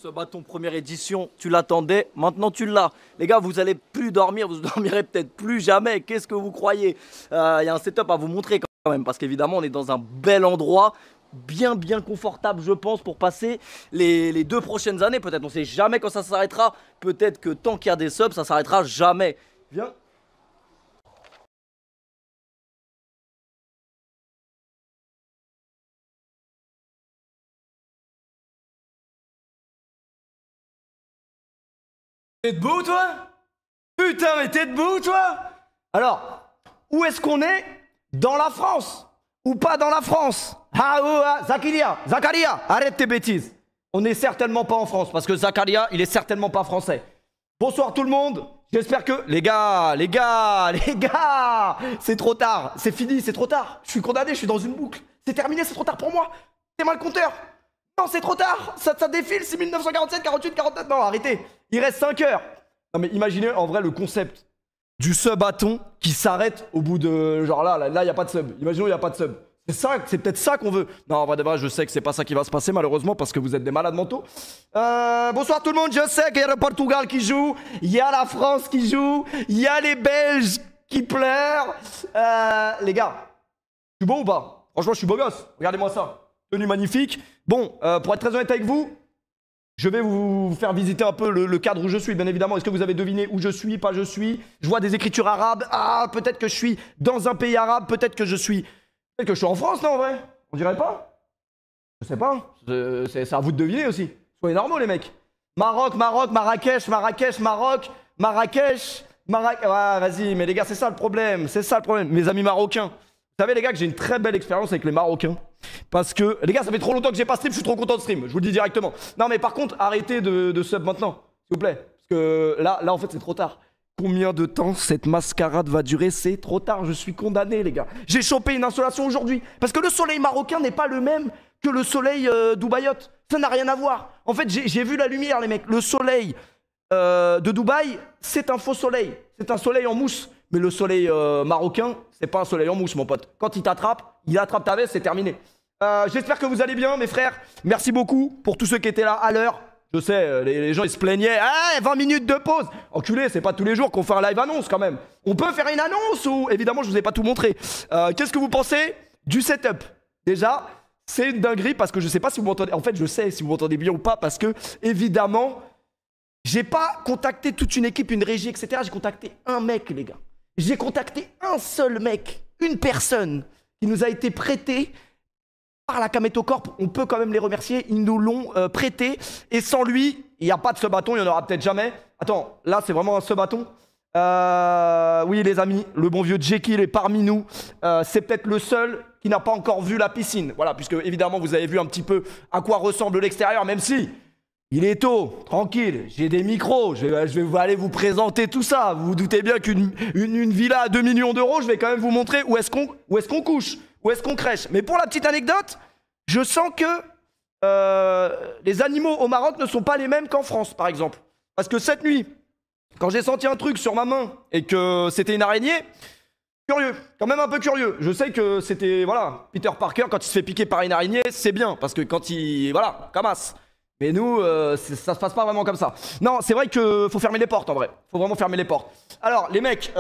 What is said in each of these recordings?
Ce bâton première édition, tu l'attendais, maintenant tu l'as. Les gars, vous allez plus dormir, vous dormirez peut-être plus jamais. Qu'est-ce que vous croyez? Il y a un setup à vous montrer quand même, parce qu'évidemment, on est dans un bel endroit, bien confortable, je pense, pour passer les 2 prochaines années. Peut-être, on sait jamais quand ça s'arrêtera. Peut-être que tant qu'il y a des subs, ça s'arrêtera jamais. Viens. T'es debout, toi? Putain, mais t'es debout, toi? Alors, où est-ce qu'on est? Dans la France ou pas dans la France? Ah, oh, ah, Zakaria, arrête tes bêtises. On n'est certainement pas en France parce que Zakaria, il est certainement pas français. Bonsoir tout le monde. J'espère que... Les gars, c'est trop tard. C'est fini, c'est trop tard. Je suis condamné, je suis dans une boucle. C'est terminé, c'est trop tard pour moi. C'est moi le compteur. Non, c'est trop tard. Ça défile, c'est 1947, 48, 49. Non, arrêtez. Il reste 5 heures. Non, mais imaginez en vrai le concept du sub-bâton qui s'arrête au bout de... Genre là, il n'y a pas de sub. Imaginons, il n'y a pas de sub. C'est peut-être ça qu'on veut. Non, en vrai de vrai, je sais que c'est pas ça qui va se passer malheureusement parce que vous êtes des malades mentaux. Bonsoir tout le monde, je sais qu'il y a le Portugal qui joue, il y a la France qui joue, il y a les Belges qui pleurent. Les gars, je suis beau ou pas? Franchement, je suis beau gosse. Regardez-moi ça. Tenue magnifique. Bon, pour être très honnête avec vous, je vais vous faire visiter un peu le cadre où je suis, bien évidemment. Est-ce que vous avez deviné où je suis, pas je suis? Je vois des écritures arabes. Ah, peut-être que je suis dans un pays arabe, peut-être que je suis... Peut-être que je suis en France, non, en vrai? On dirait pas? Je sais pas. C'est à vous de deviner aussi. Soyez normaux, les mecs. Maroc, Marrakech. Ouais, vas-y, mais les gars, c'est ça le problème. C'est ça le problème. Mes amis marocains. Vous savez, les gars, que j'ai une très belle expérience avec les Marocains. Parce que, les gars, ça fait trop longtemps que j'ai pas stream, je suis trop content de stream. Je vous le dis directement. Non, mais par contre, arrêtez de sub maintenant. S'il vous plaît. Parce que là, en fait, c'est trop tard. Combien de temps cette mascarade va durer? C'est trop tard, je suis condamné, les gars. J'ai chopé une insolation aujourd'hui. Parce que le soleil marocain n'est pas le même que le soleil dubaïote. Ça n'a rien à voir. En fait, j'ai vu la lumière, les mecs. Le soleil de Dubaï, c'est un faux soleil. C'est un soleil en mousse. Mais le soleil marocain, c'est pas un soleil en mousse, mon pote. Quand il attrape ta veste, c'est terminé. J'espère que vous allez bien, mes frères. Merci beaucoup pour tous ceux qui étaient là à l'heure. Je sais, les gens ils se plaignaient. Ah, 20 minutes de pause. Enculé, c'est pas tous les jours qu'on fait un live annonce quand même. On peut faire une annonce ou... Évidemment, je vous ai pas tout montré. Qu'est-ce que vous pensez du setup? Déjà, c'est une dinguerie parce que je sais pas si vous m'entendez. En fait, je sais si vous m'entendez bien ou pas parce que, évidemment, j'ai pas contacté toute une équipe, une régie, etc. J'ai contacté un mec, les gars. J'ai contacté un seul mec, une personne qui nous a été prêtée par la Kameto Corp. On peut quand même les remercier, ils nous l'ont prêté. Et sans lui, il n'y a pas de ce bâton, il n'y en aura peut-être jamais. Attends, là c'est vraiment un ce bâton. Oui les amis, le bon vieux Jekyll est parmi nous. C'est peut-être le seul qui n'a pas encore vu la piscine. Voilà, puisque évidemment vous avez vu un petit peu à quoi ressemble l'extérieur, même si il est tôt, tranquille, j'ai des micros, je vais aller vous présenter tout ça. Vous vous doutez bien qu'une villa à 2 millions d'euros, je vais quand même vous montrer où est-ce qu'on couche. Où est-ce qu'on crèche? Mais pour la petite anecdote, je sens que les animaux au Maroc ne sont pas les mêmes qu'en France, par exemple. Parce que cette nuit, quand j'ai senti un truc sur ma main et que c'était une araignée, curieux, quand même un peu curieux. Je sais que c'était, voilà, Peter Parker, quand il se fait piquer par une araignée, c'est bien, parce que quand il, voilà, camasse. Mais nous, ça se passe pas vraiment comme ça. Non, c'est vrai qu'il faut fermer les portes, en vrai. Faut vraiment fermer les portes. Alors, les mecs,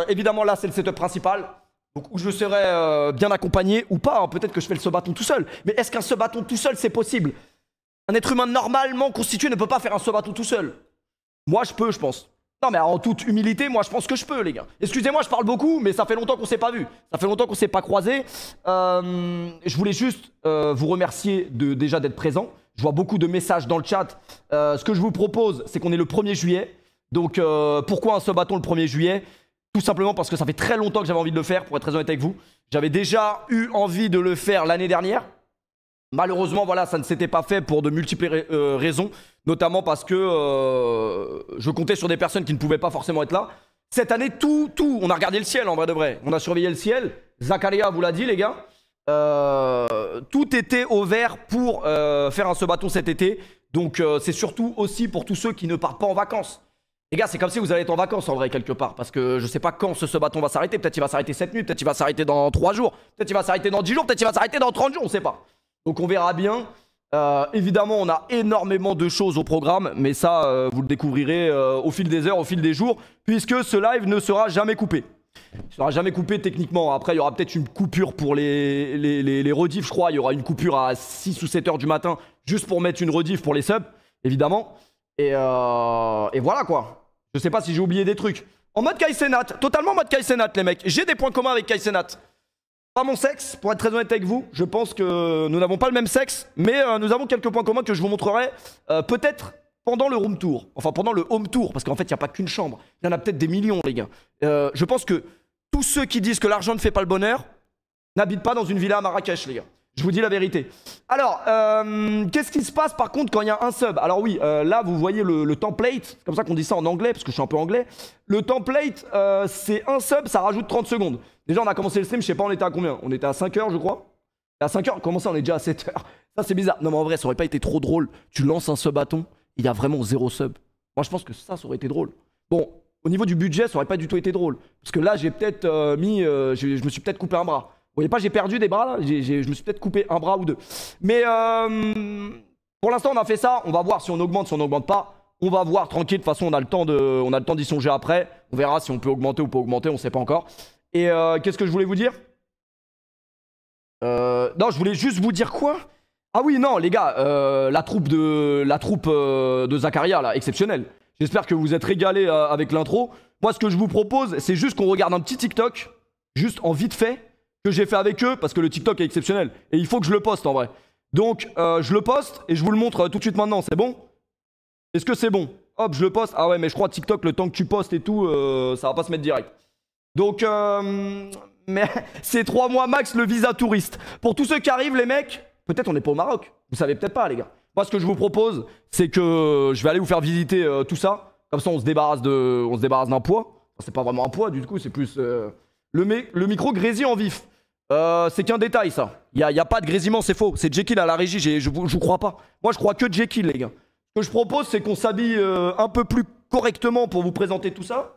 évidemment, là, c'est le setup principal. Donc, où je serai bien accompagné ou pas, hein. Peut-être que je fais le ce-bâton tout seul. Mais est-ce qu'un ce-bâton tout seul, c'est possible? Un être humain normalement constitué ne peut pas faire un ce-bâton tout seul. Moi, je peux, je pense. Non, mais en toute humilité, moi, je pense que je peux, les gars. Excusez-moi, je parle beaucoup, mais ça fait longtemps qu'on s'est pas vu. Ça fait longtemps qu'on s'est pas croisés. Je voulais juste vous remercier déjà d'être présent. Je vois beaucoup de messages dans le chat. Ce que je vous propose, c'est qu'on est le 1er juillet. Donc, pourquoi un ce-bâton le 1er juillet? Tout simplement parce que ça fait très longtemps que j'avais envie de le faire, pour être très honnête avec vous. J'avais déjà eu envie de le faire l'année dernière. Malheureusement, voilà, ça ne s'était pas fait pour de multiples raisons. Notamment parce que je comptais sur des personnes qui ne pouvaient pas forcément être là. Cette année, on a regardé le ciel en vrai de vrai. On a surveillé le ciel. Zakaria vous l'a dit, les gars. Tout était au vert pour faire un ce-bâton cet été. Donc, c'est surtout aussi pour tous ceux qui ne partent pas en vacances. Les gars, c'est comme si vous allez être en vacances en vrai quelque part. Parce que je sais pas quand ce bâton va s'arrêter. Peut-être il va s'arrêter cette nuit, peut-être il va s'arrêter dans 3 jours. Peut-être il va s'arrêter dans 10 jours, peut-être il va s'arrêter dans 30 jours, on sait pas. Donc on verra bien. Évidemment, on a énormément de choses au programme, mais ça, vous le découvrirez au fil des heures, au fil des jours, puisque ce live ne sera jamais coupé. Il sera jamais coupé techniquement. Après, il y aura peut-être une coupure pour les rediffs, je crois. Il y aura une coupure à 6 ou 7 heures du matin, juste pour mettre une rediff pour les subs, évidemment. Et voilà quoi. Je sais pas si j'ai oublié des trucs. En mode Kaizenat, totalement en mode Kaizenat, les mecs. J'ai des points communs avec Kaizenat. Pas mon sexe, pour être très honnête avec vous. Je pense que nous n'avons pas le même sexe, mais nous avons quelques points communs que je vous montrerai peut-être pendant le room tour. Enfin, pendant le home tour, parce qu'en fait, il n'y a pas qu'une chambre. Il y en a peut-être des millions, les gars. Je pense que tous ceux qui disent que l'argent ne fait pas le bonheur n'habitent pas dans une villa à Marrakech, les gars. Je vous dis la vérité. Alors, qu'est-ce qui se passe par contre quand il y a un sub? Alors oui, là vous voyez le template, c'est comme ça qu'on dit ça en anglais, parce que je suis un peu anglais. Le template, c'est un sub, ça rajoute 30 secondes. Déjà on a commencé le stream, je sais pas on était à combien? On était à 5 heures je crois. À 5 heures, comment ça on est déjà à 7 heures? Ça c'est bizarre. Non mais en vrai ça aurait pas été trop drôle. Tu lances un sub bâton, il y a vraiment 0 sub. Moi je pense que ça aurait été drôle. Bon, au niveau du budget ça aurait pas du tout été drôle. Parce que là j'ai peut-être je me suis peut-être coupé un bras. Vous voyez pas, j'ai perdu des bras là, je me suis peut-être coupé un bras ou deux. Mais pour l'instant on a fait ça, on va voir si on augmente, si on n'augmente pas. On va voir tranquille, de toute façon on a le temps d'y songer après. On verra si on peut augmenter ou pas augmenter, on sait pas encore. Et qu'est-ce que je voulais vous dire? Non, je voulais juste vous dire quoi? Ah oui, non les gars, la troupe de Zakaria là, exceptionnelle. J'espère que vous êtes régalés avec l'intro. Moi ce que je vous propose, c'est juste qu'on regarde un petit TikTok, juste en vite fait, que j'ai fait avec eux, parce que le TikTok est exceptionnel. Et il faut que je le poste en vrai. Donc, je le poste et je vous le montre tout de suite maintenant. C'est bon? Est-ce que c'est bon? Hop, je le poste. Ah ouais, mais je crois TikTok, le temps que tu postes et tout, ça va pas se mettre direct. Donc, mais c'est 3 mois max le visa touriste. Pour tous ceux qui arrivent, les mecs, peut-être on n'est pas au Maroc. Vous savez peut-être pas, les gars. Moi, ce que je vous propose, c'est que je vais aller vous faire visiter tout ça. Comme ça, on se débarrasse d'un poids. Enfin, c'est pas vraiment un poids, du coup, c'est plus... le micro grésille en vif. C'est qu'un détail ça. Y a pas de grésillement, c'est faux. C'est Jekyll à la régie, je vous crois pas. Moi je crois que Jekyll les gars. Ce que je propose c'est qu'on s'habille un peu plus correctement pour vous présenter tout ça.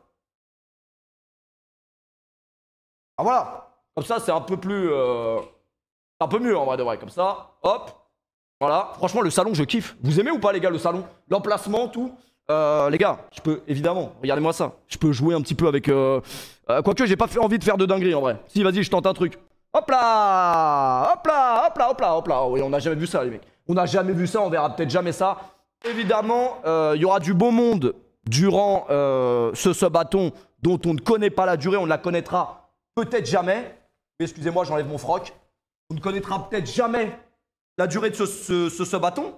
Ah voilà. Comme ça c'est un peu plus... un peu mieux en vrai de vrai. Comme ça, hop. Voilà. Franchement le salon je kiffe. Vous aimez ou pas les gars le salon? L'emplacement, tout. Les gars, je peux évidemment, regardez-moi ça. Je peux jouer un petit peu avec... quoique j'ai pas envie de faire de dinguerie en vrai. Si vas-y je tente un truc. Hop là! Hop là! Hop là! Hop là! Hop là! Oui, on n'a jamais vu ça, les mecs. On n'a jamais vu ça, on verra peut-être jamais ça. Évidemment, il y aura du beau monde durant ce sub-bâton dont on ne connaît pas la durée. On ne la connaîtra peut-être jamais. Excusez-moi, j'enlève mon froc. On ne connaîtra peut-être jamais la durée de ce sub-bâton.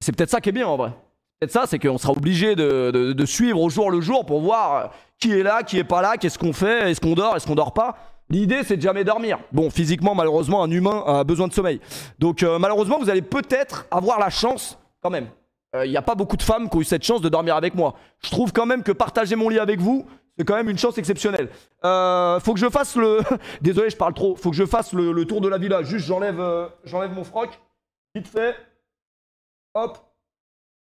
C'est peut-être ça qui est bien, en vrai. Peut-être ça, c'est qu'on sera obligé de suivre au jour le jour pour voir qui est là, qui est pas là, qu'est-ce qu'on fait, est-ce qu'on dort, est-ce qu'on dort pas. L'idée, c'est de jamais dormir. Bon, physiquement, malheureusement, un humain a besoin de sommeil. Donc, malheureusement, vous allez peut-être avoir la chance, quand même. Il n'y a pas beaucoup de femmes qui ont eu cette chance de dormir avec moi. Je trouve quand même que partager mon lit avec vous, c'est quand même une chance exceptionnelle. Faut que je fasse le... Désolé, je parle trop. Faut que je fasse le tour de la villa. Juste, j'enlève mon froc. Vite fait. Hop.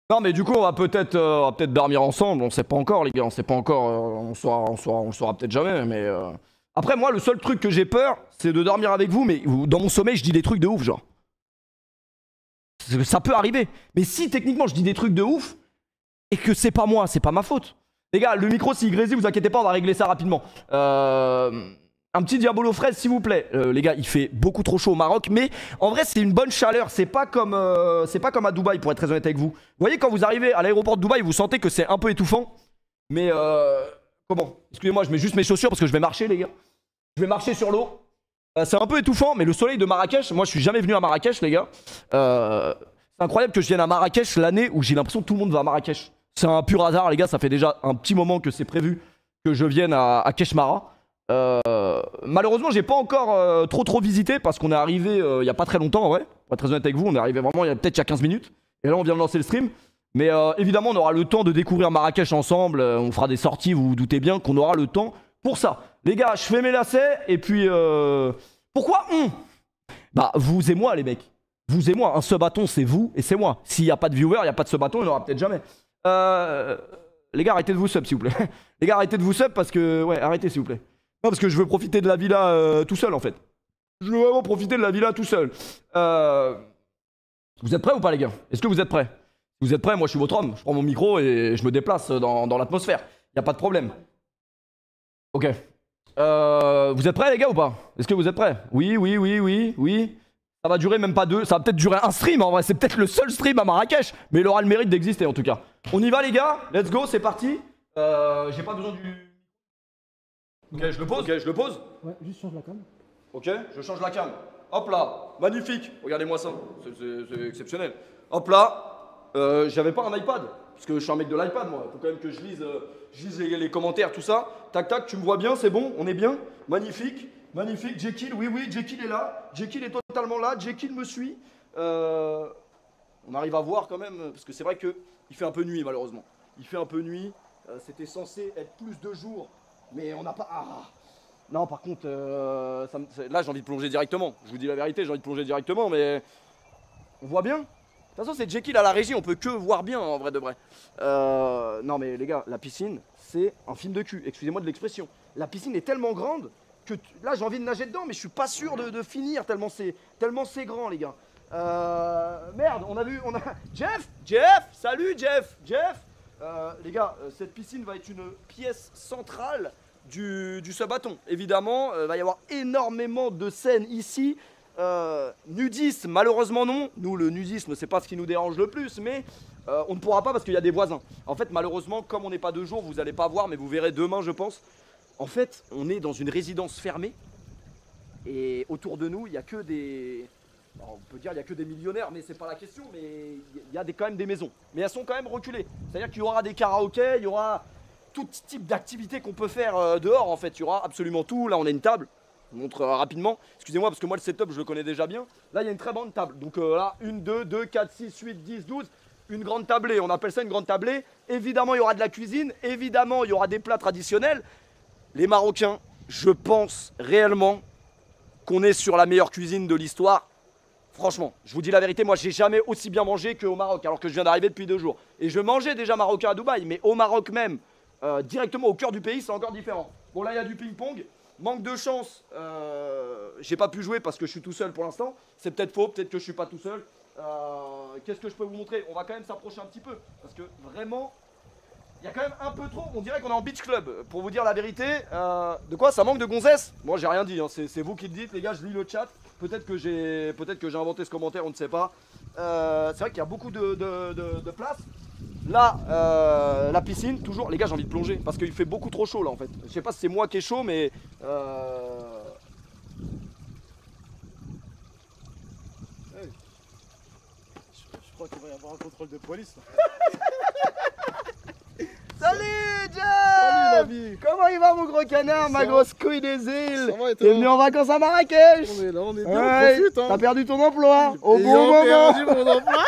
Non, mais du coup, on va peut-être dormir ensemble. On sait pas encore, les gars. On sait pas encore. On saura peut-être jamais, mais... Après, moi, le seul truc que j'ai peur, c'est de dormir avec vous, mais dans mon sommeil, je dis des trucs de ouf, genre. Ça peut arriver. Mais si, techniquement, je dis des trucs de ouf, et que c'est pas moi, c'est pas ma faute. Les gars, le micro, s'il grésille, vous inquiétez pas, on va régler ça rapidement. Un petit diabolo fraise, s'il vous plaît. Les gars, il fait beaucoup trop chaud au Maroc, mais en vrai, c'est une bonne chaleur. C'est pas comme à Dubaï, pour être très honnête avec vous. Vous voyez, quand vous arrivez à l'aéroport de Dubaï, vous sentez que c'est un peu étouffant. Mais comment? Excusez-moi, je mets juste mes chaussures parce que je vais marcher, les gars. Je vais marcher sur l'eau. C'est un peu étouffant, mais le soleil de Marrakech, moi je suis jamais venu à Marrakech, les gars. C'est incroyable que je vienne à Marrakech l'année où j'ai l'impression que tout le monde va à Marrakech. C'est un pur hasard, les gars, ça fait déjà un petit moment que c'est prévu que je vienne à Keshmara. Malheureusement, j'ai pas encore trop visité parce qu'on est arrivé il y a pas très longtemps, en vrai. Pour être très honnête avec vous, on est arrivé vraiment peut-être il y a 15 minutes. Et là, on vient de lancer le stream. Mais évidemment, on aura le temps de découvrir Marrakech ensemble. On fera des sorties, vous vous doutez bien qu'on aura le temps pour ça. Les gars, je fais mes lacets et puis... Pourquoi Bah, vous et moi, les mecs. Vous et moi. Un sub-bâton, c'est vous et c'est moi. S'il n'y a pas de viewer, il n'y a pas de sub-bâton, il n'y en aura peut-être jamais. Les gars, arrêtez de vous sub, s'il vous plaît. Les gars, arrêtez de vous sub parce que... Ouais, arrêtez, s'il vous plaît. Non, parce que je veux profiter de la villa tout seul, en fait. Je veux vraiment profiter de la villa tout seul. Vous êtes prêts ou pas les gars? Est-ce que vous êtes prêts? Si vous êtes prêts, moi je suis votre homme. Je prends mon micro et je me déplace dans l'atmosphère. Y a pas de problème. Ok. Vous êtes prêts les gars ou pas? Est-ce que vous êtes prêts? Oui. Ça va durer même pas deux, ça va peut-être durer un stream en vrai, c'est peut-être le seul stream à Marrakech, mais il aura le mérite d'exister en tout cas. On y va les gars, let's go, c'est parti. J'ai pas besoin du... Ok, je le pose. Ouais, juste change la cam. Ok, je change la cam. Hop là, magnifique, regardez-moi ça, c'est exceptionnel. Hop là, j'avais pas un iPad, parce que je suis un mec de l'iPad moi, faut quand même que je lise les commentaires, tout ça. Tac tac, tu me vois bien, c'est bon, on est bien, magnifique. Magnifique, Jekyll, oui, Jekyll est là. Jekyll est totalement là, Jekyll me suit. On arrive à voir quand même, parce que c'est vrai qu'il fait un peu nuit malheureusement. Il fait un peu nuit, c'était censé être plus de jours, mais on n'a pas... Ah. Non, par contre, là j'ai envie de plonger directement. Je vous dis la vérité, j'ai envie de plonger directement, mais... On voit bien. De toute façon, c'est Jekyll à la régie, on peut que voir bien en vrai de vrai. Non mais les gars, la piscine, c'est un film de cul, excusez-moi de l'expression. La piscine est tellement grande que là j'ai envie de nager dedans mais je suis pas sûr de finir tellement c'est grand les gars. Merde, on a Jeff, salut Jeff. Les gars, cette piscine va être une pièce centrale du Sabaton. Évidemment, va y avoir énormément de scènes ici. Nudisme, malheureusement non. Nous le nudisme c'est pas ce qui nous dérange le plus, mais on ne pourra pas parce qu'il y a des voisins. En fait malheureusement comme on n'est pas de jour, vous allez pas voir mais vous verrez demain je pense. En fait, on est dans une résidence fermée et autour de nous, il n'y a que des... Alors, on peut dire il n'y a que des millionnaires, mais c'est pas la question, mais il y a quand même des maisons. Mais elles sont quand même reculées. C'est-à-dire qu'il y aura des karaokés, il y aura tout type d'activité qu'on peut faire dehors en fait. Il y aura absolument tout. Là, on a une table. Je vous montre rapidement. Excusez-moi parce que moi, le setup, je le connais déjà bien. Là, il y a une très grande table. Donc là, 1, 2, 4, 6, 8, 10, 12. Une grande tablée. On appelle ça une grande tablée. Évidemment, il y aura de la cuisine. Évidemment, il y aura des plats traditionnels. Les Marocains, je pense réellement qu'on est sur la meilleure cuisine de l'histoire. Franchement, je vous dis la vérité, moi j'ai jamais aussi bien mangé qu'au Maroc, alors que je viens d'arriver depuis 2 jours. Et je mangeais déjà marocain à Dubaï, mais au Maroc même, directement au cœur du pays, c'est encore différent. Bon là il y a du ping-pong, manque de chance, j'ai pas pu jouer parce que je suis tout seul pour l'instant. C'est peut-être faux, peut-être que je suis pas tout seul. Qu'est-ce que je peux vous montrer? On va quand même s'approcher un petit peu, parce que vraiment... Il y a quand même un peu trop, on dirait qu'on est en beach club. Pour vous dire la vérité, de quoi ça manque de gonzesse? Moi j'ai rien dit, hein. C'est vous qui le dites les gars, je lis le chat. Peut-être que j'ai inventé ce commentaire, on ne sait pas. C'est vrai qu'il y a beaucoup de place. Là, la piscine, toujours, les gars j'ai envie de plonger parce qu'il fait beaucoup trop chaud là en fait. Je sais pas si c'est moi qui est chaud mais... Hey. Je crois qu'il va y avoir un contrôle de police. Salut Jeff! Salut la vie! Comment il va mon gros canard, ma grosse couille des îles? Ça va et toi? T'es venu en vacances à Marrakech? On est bien, Ouais, on profite hein! t'as perdu ton emploi au Et bon on a moment! perdu mon emploi.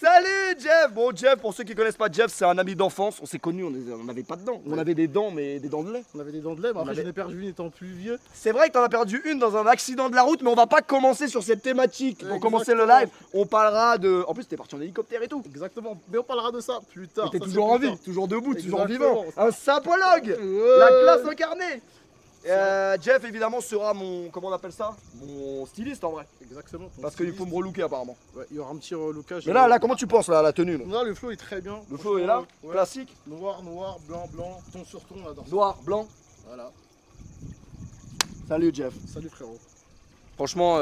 Salut Jeff! Bon Jeff, pour ceux qui connaissent pas Jeff, c'est un ami d'enfance. On s'est connus, on n'avait pas de dents. On avait des dents, mais des dents de lait. On avait des dents de lait, mais après avait- j'en ai perdu une étant plus vieux. C'est vrai que t'en as perdu une dans un accident de la route, mais on va pas commencer sur cette thématique. Pour commencer le Exactement. live, on parlera de... En plus, t'es parti en hélicoptère et tout. Exactement, mais on parlera de ça plus tard. T'es Ça, toujours c'est en plus vie, tard. toujours debout, toujours Exactement. vivant. Un sapologue! Ouais. La classe incarnée! Jeff évidemment sera mon, comment on appelle ça? Mon styliste en vrai. Exactement. Parce qu'il faut me relooker apparemment. Ouais, il y aura un petit relookage. Mais là comment tu penses là, la tenue là? Là, le flow est très bien. Le flow est là, Ouais. classique. Noir, blanc, ton sur ton, on adore ça. Noir, blanc. Voilà. Salut Jeff. Salut frérot. Franchement,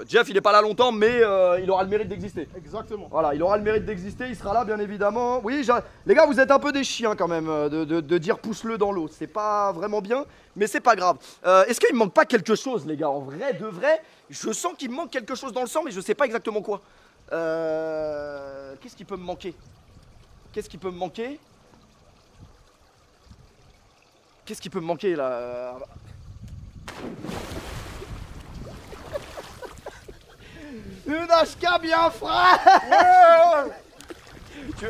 Jeff il est pas là longtemps mais il aura le mérite d'exister. Exactement. Voilà, il aura le mérite d'exister, il sera là bien évidemment. Oui, les gars, vous êtes un peu des chiens quand même de dire pousse-le dans l'eau. C'est pas vraiment bien, mais c'est pas grave. Est-ce qu'il me manque pas quelque chose, les gars? En vrai, de vrai, je sens qu'il me manque quelque chose dans le sang, mais je sais pas exactement quoi. Qu'est-ce qui peut me manquer? Qu'est-ce qui peut me manquer? Qu'est-ce qui peut me manquer là? Une HK bien frère.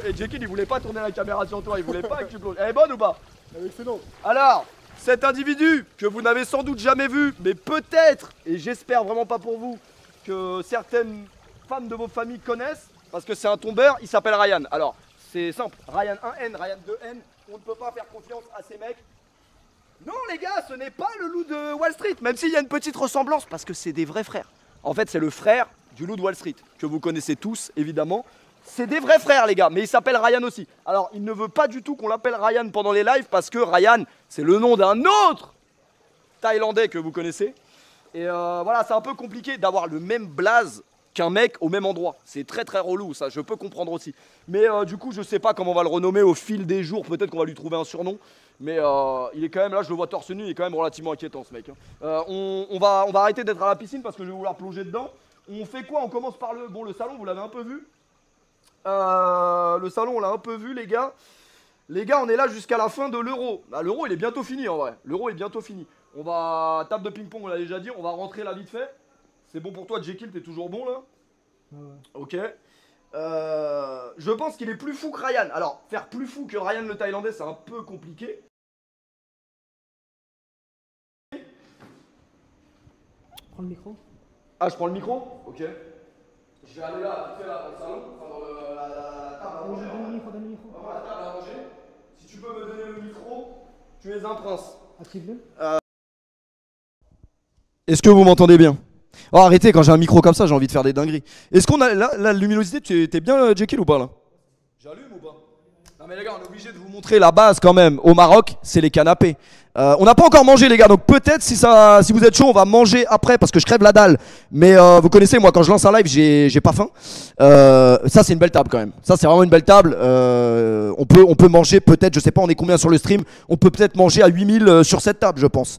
Et Jekyll il voulait pas tourner la caméra sur toi, il voulait pas que tu plonges. Elle est bonne ou pas? Elle est excellente. Alors, cet individu que vous n'avez sans doute jamais vu, mais peut-être, et j'espère vraiment pas pour vous, que certaines femmes de vos familles connaissent, parce que c'est un tombeur, il s'appelle Ryan. Alors, c'est simple, Ryan 1N, Ryan 2N, on ne peut pas faire confiance à ces mecs. Non les gars, ce n'est pas le loup de Wall Street, même s'il y a une petite ressemblance, parce que c'est des vrais frères. En fait, c'est le frère du loup de Wall Street, que vous connaissez tous, évidemment. C'est des vrais frères, les gars, mais il s'appelle Ryan aussi. Alors, il ne veut pas du tout qu'on l'appelle Ryan pendant les lives, parce que Ryan, c'est le nom d'un autre Thaïlandais que vous connaissez. Et voilà, c'est un peu compliqué d'avoir le même blaze qu'un mec au même endroit. C'est très très relou, ça, je peux comprendre aussi. Mais du coup, je sais pas comment on va le renommer au fil des jours. Peut-être qu'on va lui trouver un surnom. Mais il est quand même, là, je le vois torse nu, il est quand même relativement inquiétant, ce mec. Hein. On va arrêter d'être à la piscine parce que je vais vouloir plonger dedans. On fait quoi? On commence par le... Bon, le salon, vous l'avez un peu vu. Le salon, on l'a un peu vu, les gars. Les gars, on est là jusqu'à la fin de l'euro. Ah, l'euro, il est bientôt fini, en vrai. L'euro est bientôt fini. On va... Table de ping-pong, on l'a déjà dit. On va rentrer là vite fait. C'est bon pour toi, Jekyll, t'es toujours bon, là? Ouais. Ok. Je pense qu'il est plus fou que Ryan. Alors, faire plus fou que Ryan le Thaïlandais, c'est un peu compliqué. Prends le micro. Ah, je prends le micro? Ok. Je vais aller là, vite fait là, dans le salon, enfin dans la table à manger. Donne le micro, donne le micro. Voilà, la table à manger. Si tu peux me donner le micro, tu es un prince. Active-le. Est-ce que vous m'entendez bien? Oh, arrêtez, quand j'ai un micro comme ça, j'ai envie de faire des dingueries. Est-ce qu'on a la luminosité, t'es bien, Jekyll, ou pas là? J'allume ou pas? Non mais les gars, on est obligé de vous montrer la base quand même. Au Maroc, c'est les canapés. On n'a pas encore mangé, les gars, donc peut-être si vous êtes chaud, on va manger après parce que je crève la dalle. Mais vous connaissez, moi, quand je lance un live, j'ai pas faim. Ça, c'est une belle table quand même. Ça, c'est vraiment une belle table. On peut manger peut-être, je sais pas, on est combien sur le stream. On peut peut-être manger à 8000 sur cette table, je pense.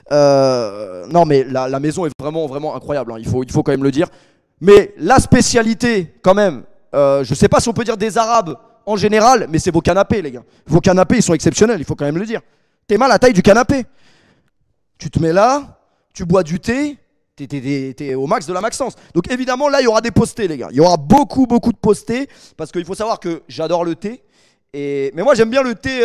Non, mais la maison est vraiment, vraiment incroyable. Hein. Il faut quand même le dire. Mais la spécialité, quand même, je sais pas si on peut dire des Arabes en général, mais c'est vos canapés, les gars. Vos canapés, ils sont exceptionnels, il faut quand même le dire. T'es mal à la taille du canapé. Tu te mets là, tu bois du thé, t'es au max de la maxence. Donc évidemment, là, il y aura des postés, les gars. Il y aura beaucoup, beaucoup de postés, parce qu'il faut savoir que j'adore le thé. Mais moi, j'aime bien le thé,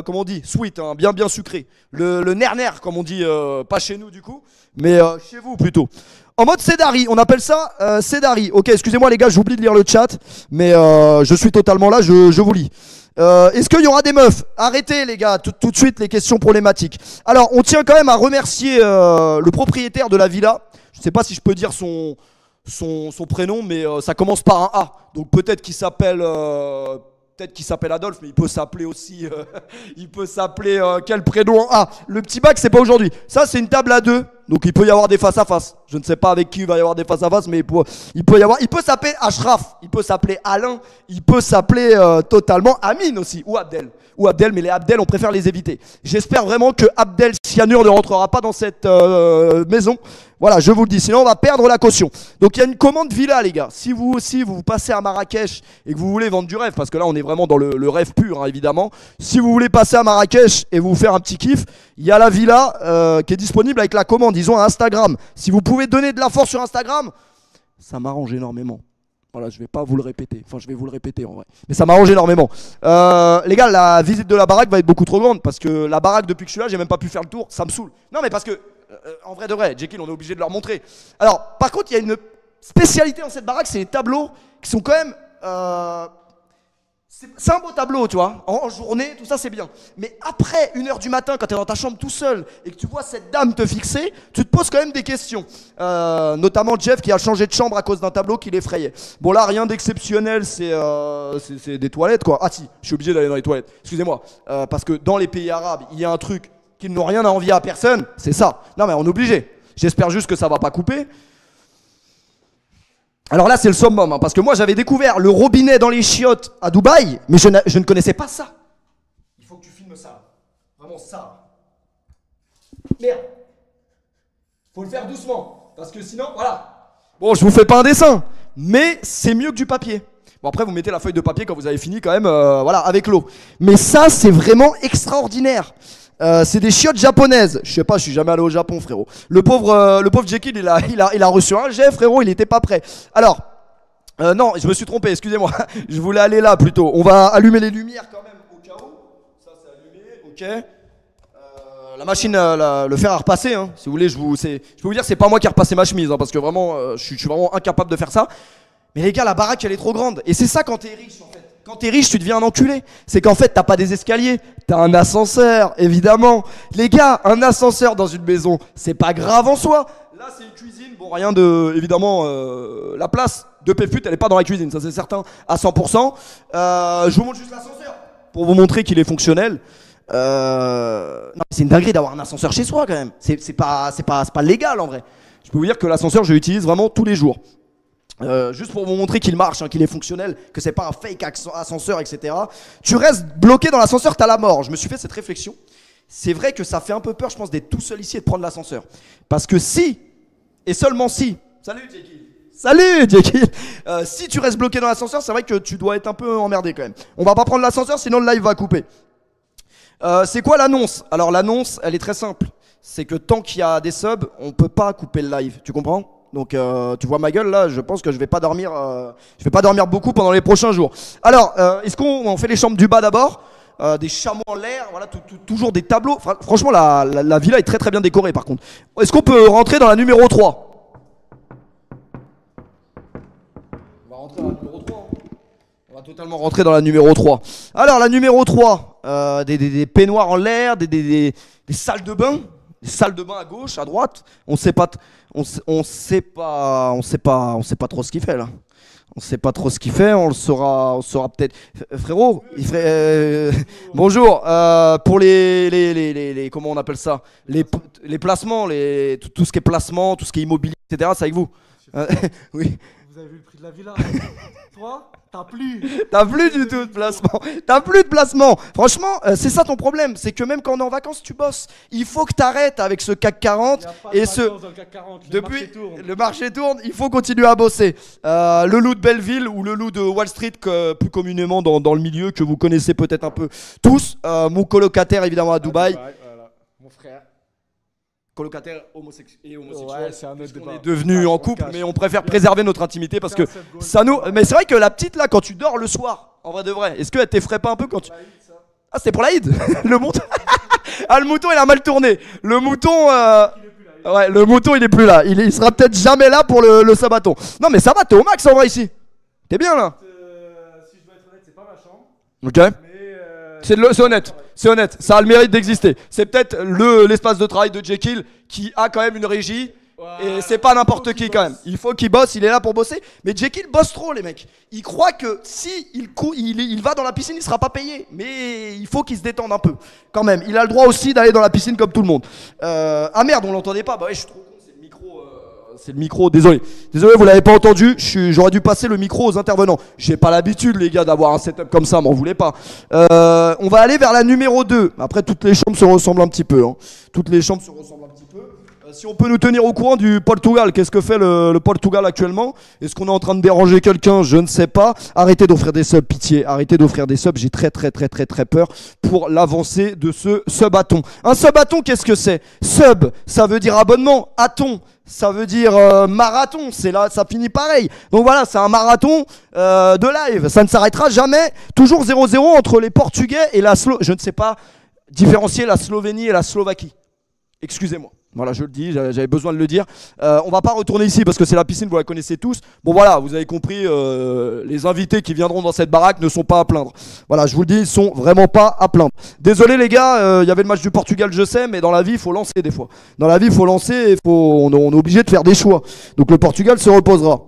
comment on dit, sweet, hein, bien, bien sucré. Le ner-ner, comme on dit, pas chez nous du coup, mais chez vous plutôt. En mode Cédari, on appelle ça Cédari. Ok, excusez-moi les gars, j'oublie de lire le chat, mais je suis totalement là, je vous lis. Est-ce qu'il y aura des meufs? Arrêtez les gars, tout de suite les questions problématiques. Alors, on tient quand même à remercier le propriétaire de la villa. Je ne sais pas si je peux dire son prénom, mais ça commence par un A. Donc peut-être qu'il s'appelle... Peut-être qu'il s'appelle Adolphe, mais il peut s'appeler aussi. Il peut s'appeler quel prénom? Ah, le petit bac, c'est pas aujourd'hui. Ça, c'est une table à deux. Donc il peut y avoir des face à face. Je ne sais pas avec qui il va y avoir des face à face, mais il peut y avoir. Il peut s'appeler Ashraf, il peut s'appeler Alain, il peut s'appeler totalement Amine aussi, ou Abdel. Ou Abdel, mais les Abdel, on préfère les éviter. J'espère vraiment que Abdel Cyanure ne rentrera pas dans cette maison. Voilà, je vous le dis, sinon on va perdre la caution. Donc il y a une commande villa, les gars. Si vous aussi, vous passez à Marrakech et que vous voulez vendre du rêve, parce que là on est vraiment dans le rêve pur, hein, évidemment. Si vous voulez passer à Marrakech et vous faire un petit kiff, il y a la villa qui est disponible avec la commande. Ils ont un Instagram. Si vous pouvez donner de la force sur Instagram, ça m'arrange énormément. Voilà, je vais pas vous le répéter. Enfin, je vais vous le répéter en vrai. Mais ça m'arrange énormément. Les gars, la visite de la baraque va être beaucoup trop grande parce que la baraque, depuis que je suis là, j'ai même pas pu faire le tour. Ça me saoule. Non, mais parce que, en vrai de vrai, Jekyll, on est obligé de leur montrer. Alors, par contre, il y a une spécialité dans cette baraque, c'est les tableaux qui sont quand même. C'est un beau tableau, tu vois. En journée, tout ça, c'est bien. Mais après 1h du matin, quand tu es dans ta chambre tout seul et que tu vois cette dame te fixer, tu te poses quand même des questions. Notamment Jeff qui a changé de chambre à cause d'un tableau qui l'effrayait. Bon, là, rien d'exceptionnel, c'est des toilettes, quoi. Ah, si, je suis obligé d'aller dans les toilettes. Excusez-moi. Parce que dans les pays arabes, il y a un truc qu'ils n'ont rien à envier à personne, c'est ça. Non, mais on est obligé. J'espère juste que ça va pas couper. Alors là, c'est le summum, hein, parce que moi, j'avais découvert le robinet dans les chiottes à Dubaï, mais je ne connaissais pas ça. Il faut que tu filmes ça. Vraiment ça. Merde. Faut le faire doucement, parce que sinon, voilà. Bon, je vous fais pas un dessin, mais c'est mieux que du papier. Bon, après, vous mettez la feuille de papier quand vous avez fini, quand même, voilà, avec l'eau. Mais ça, c'est vraiment extraordinaire. C'est des chiottes japonaises. Je sais pas, je suis jamais allé au Japon, frérot. Le pauvre Jekyll, il a reçu un jet, frérot, il était pas prêt. Alors, non, je me suis trompé, excusez-moi. Je voulais aller là plutôt. On va allumer les lumières quand même au cas où. Ça, c'est allumé, ok. La machine, le fer à repasser, hein. Si vous voulez, je peux vous dire, c'est pas moi qui ai repassé ma chemise, hein, parce que vraiment, je suis vraiment incapable de faire ça. Mais les gars, la baraque, elle est trop grande. Et c'est ça quand t'es riche, en fait. Quand t'es riche, tu deviens un enculé. C'est qu'en fait, t'as pas des escaliers, t'as un ascenseur, évidemment. Les gars, un ascenseur dans une maison, c'est pas grave en soi. là c'est une cuisine, bon rien de, évidemment, la place de Péfut elle est pas dans la cuisine, ça c'est certain, à 100%. Je vous montre juste l'ascenseur, pour vous montrer qu'il est fonctionnel. Non, c'est une dinguerie d'avoir un ascenseur chez soi quand même, c'est pas légal en vrai. Je peux vous dire que l'ascenseur je l'utilise vraiment tous les jours. Juste pour vous montrer qu'il marche, hein, qu'il est fonctionnel, que c'est pas un fake ascenseur, etc. Tu restes bloqué dans l'ascenseur, t'as la mort. Je me suis fait cette réflexion. C'est vrai que ça fait un peu peur, je pense, d'être tout seul ici et de prendre l'ascenseur. Parce que si, et seulement si, salut Jekyll. Salut Jekyll. Si tu restes bloqué dans l'ascenseur, c'est vrai que tu dois être un peu emmerdé quand même. On va pas prendre l'ascenseur, sinon le live va couper. C'est quoi l'annonce? Alors l'annonce, elle est très simple. C'est que tant qu'il y a des subs, on peut pas couper le live. Tu comprends? Donc tu vois ma gueule là, je pense que je vais pas dormir beaucoup pendant les prochains jours. Alors, est-ce qu'on fait les chambres du bas d'abord? Des chameaux en l'air, voilà, toujours des tableaux. Franchement, la villa est très très bien décorée par contre. Est-ce qu'on peut rentrer dans la numéro 3? On va rentrer dans la numéro 3. Hein. On va totalement rentrer dans la numéro 3. Alors, la numéro 3, des peignoirs en l'air, des salles de bain. Des salles de bain à gauche, à droite. On sait pas trop ce qu'il fait là. On sait pas trop ce qu'il fait, on le saura peut-être. Frérot, bonjour. Pour les comment on appelle ça, les placements, tout ce qui est placement, tout ce qui est immobilier, etc. C'est avec vous. Oui. Vous avez vu le prix de la villa? Toi, t'as plus. T'as plus du tout de placement. T'as plus de placement. Franchement, c'est ça ton problème. C'est que même quand on est en vacances, tu bosses. Il faut que t'arrêtes avec ce CAC 40 et ce. Dans le CAC 40, depuis le marché tourne, il faut continuer à bosser. Le loup de Belleville ou le loup de Wall Street, plus communément dans le milieu, que vous connaissez peut-être un peu tous. Mon colocataire évidemment à Dubaï. Voilà. Mon frère. Colocataire homosexuel. Ouais, c'est un autre débat. On est devenu en couple, mais on préfère préserver notre intimité parce que ça nous. Mais c'est vrai que la petite là, quand tu dors le soir, en vrai de vrai, est-ce qu'elle t'effraie pas un peu quand tu. Ah, c'était pour l'Aïd. Le mouton. Ah, le mouton il a mal tourné. Le mouton. Ouais, le mouton il est plus là. Il sera peut-être jamais là pour le sabaton. Non, mais ça va, t'es au max en vrai ici. T'es bien là. Si je dois être honnête, c'est pas ma chambre. Ok. C'est honnête, c'est honnête, ça a le mérite d'exister. C'est peut-être l'espace de travail de Jekyll qui a quand même une régie. Et c'est pas n'importe qui quand même. Il faut qu'il bosse, il est là pour bosser. Mais Jekyll bosse trop les mecs. Il croit que si il va dans la piscine, il sera pas payé. Mais il faut qu'il se détende un peu. Quand même, il a le droit aussi d'aller dans la piscine comme tout le monde. Ah merde, on l'entendait pas. Bah ouais, je suis trop con, c'est le micro. C'est le micro, désolé, vous l'avez pas entendu, j'aurais dû passer le micro aux intervenants. J'ai pas l'habitude les gars d'avoir un setup comme ça, m'en voulez pas. On va aller vers la numéro 2. Après toutes les chambres se ressemblent un petit peu. Hein. Toutes les chambres se ressemblent un petit peu. Si on peut nous tenir au courant du Portugal, qu'est-ce que fait le Portugal actuellement? Est-ce qu'on est en train de déranger quelqu'un? Je ne sais pas. Arrêtez d'offrir des subs, pitié. Arrêtez d'offrir des subs. J'ai très peur pour l'avancée de ce subathon. Un subathon, qu'est-ce que c'est? Sub, ça veut dire abonnement. Athon, ça veut dire marathon. C'est là, ça finit pareil. Donc voilà, c'est un marathon de live. Ça ne s'arrêtera jamais. Toujours 0-0 entre les Portugais et je ne sais pas différencier la Slovénie et la Slovaquie. Excusez-moi. Voilà, je le dis, j'avais besoin de le dire. On va pas retourner ici parce que c'est la piscine, vous la connaissez tous. Bon voilà, vous avez compris, les invités qui viendront dans cette baraque ne sont pas à plaindre. Voilà, je vous le dis, ils sont vraiment pas à plaindre. Désolé les gars, il y avait le match du Portugal, je sais, mais dans la vie, il faut lancer des fois. Dans la vie, il faut lancer et on est obligé de faire des choix. Donc le Portugal se reposera.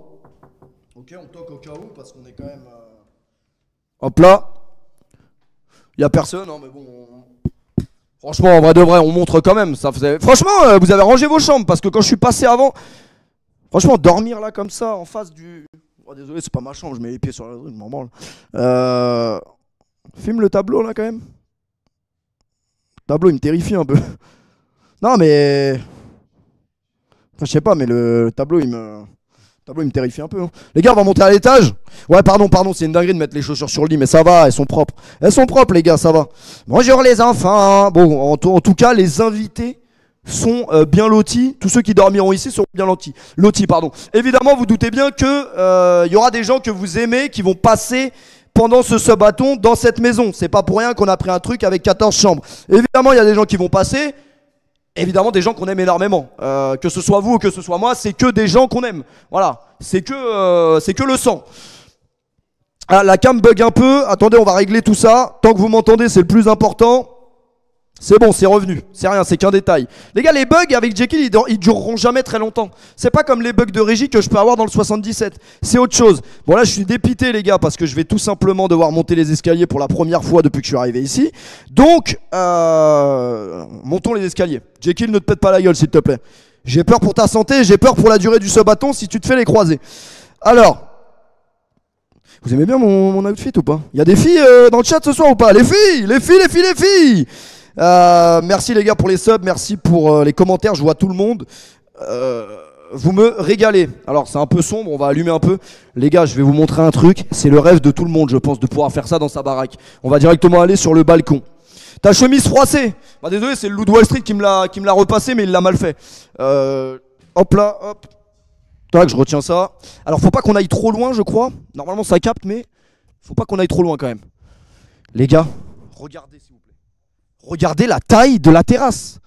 Ok, on toque au cas où parce qu'on est quand même... Hop là. Il y a personne, hein, mais bon... Franchement, en vrai de vrai, on montre quand même. Ça faisait... Franchement, vous avez rangé vos chambres parce que quand je suis passé avant, franchement, dormir là comme ça en face du. Oh, désolé, c'est pas ma chambre, je mets les pieds sur la rue, je m'en branle. Filme le tableau là quand même. Le tableau, il me terrifie un peu. Non, mais. Enfin, je sais pas, mais le tableau, il me terrifie un peu. Hein. Les gars, on va monter à l'étage. Ouais, pardon, c'est une dinguerie de mettre les chaussures sur le lit, mais ça va, elles sont propres. Elles sont propres, les gars, ça va. Bonjour les enfants. Bon, en tout cas, les invités sont bien lotis. Tous ceux qui dormiront ici seront bien lotis. Évidemment, vous doutez bien que y aura des gens que vous aimez qui vont passer pendant ce subathon dans cette maison. C'est pas pour rien qu'on a pris un truc avec 14 chambres. Évidemment, il y a des gens qui vont passer. Évidemment, des gens qu'on aime énormément. Que ce soit vous ou que ce soit moi, c'est que des gens qu'on aime. Voilà, c'est que le sang. Ah, la cam bug un peu. Attendez, on va régler tout ça. Tant que vous m'entendez, c'est le plus important. C'est bon, c'est revenu. C'est rien, c'est qu'un détail. Les gars, les bugs avec Jekyll, ils dureront jamais très longtemps. C'est pas comme les bugs de régie que je peux avoir dans le 77. C'est autre chose. Bon là, je suis dépité les gars parce que je vais tout simplement devoir monter les escaliers pour la première fois depuis que je suis arrivé ici. Donc, montons les escaliers. Jekyll, ne te pète pas la gueule s'il te plaît. J'ai peur pour ta santé, j'ai peur pour la durée du sub-bâton si tu te fais les croiser. Alors, vous aimez bien mon outfit ou pas? Il y a des filles dans le chat ce soir ou pas? Les filles, les filles, les filles, les filles. Merci les gars pour les subs, merci pour les commentaires, je vois tout le monde. Vous me régalez. Alors c'est un peu sombre, on va allumer un peu. Les gars, je vais vous montrer un truc. C'est le rêve de tout le monde, je pense, de pouvoir faire ça dans sa baraque. On va directement aller sur le balcon. Ta chemise froissée. Bah désolé, c'est le loup de Wall Street qui me l'a repassé, mais il l'a mal fait. Hop là, hop. Tac, je retiens ça. Alors faut pas qu'on aille trop loin, je crois. Normalement ça capte, mais faut pas qu'on aille trop loin quand même. Les gars, regardez s'il vous plaît. Regardez la taille de la terrasse.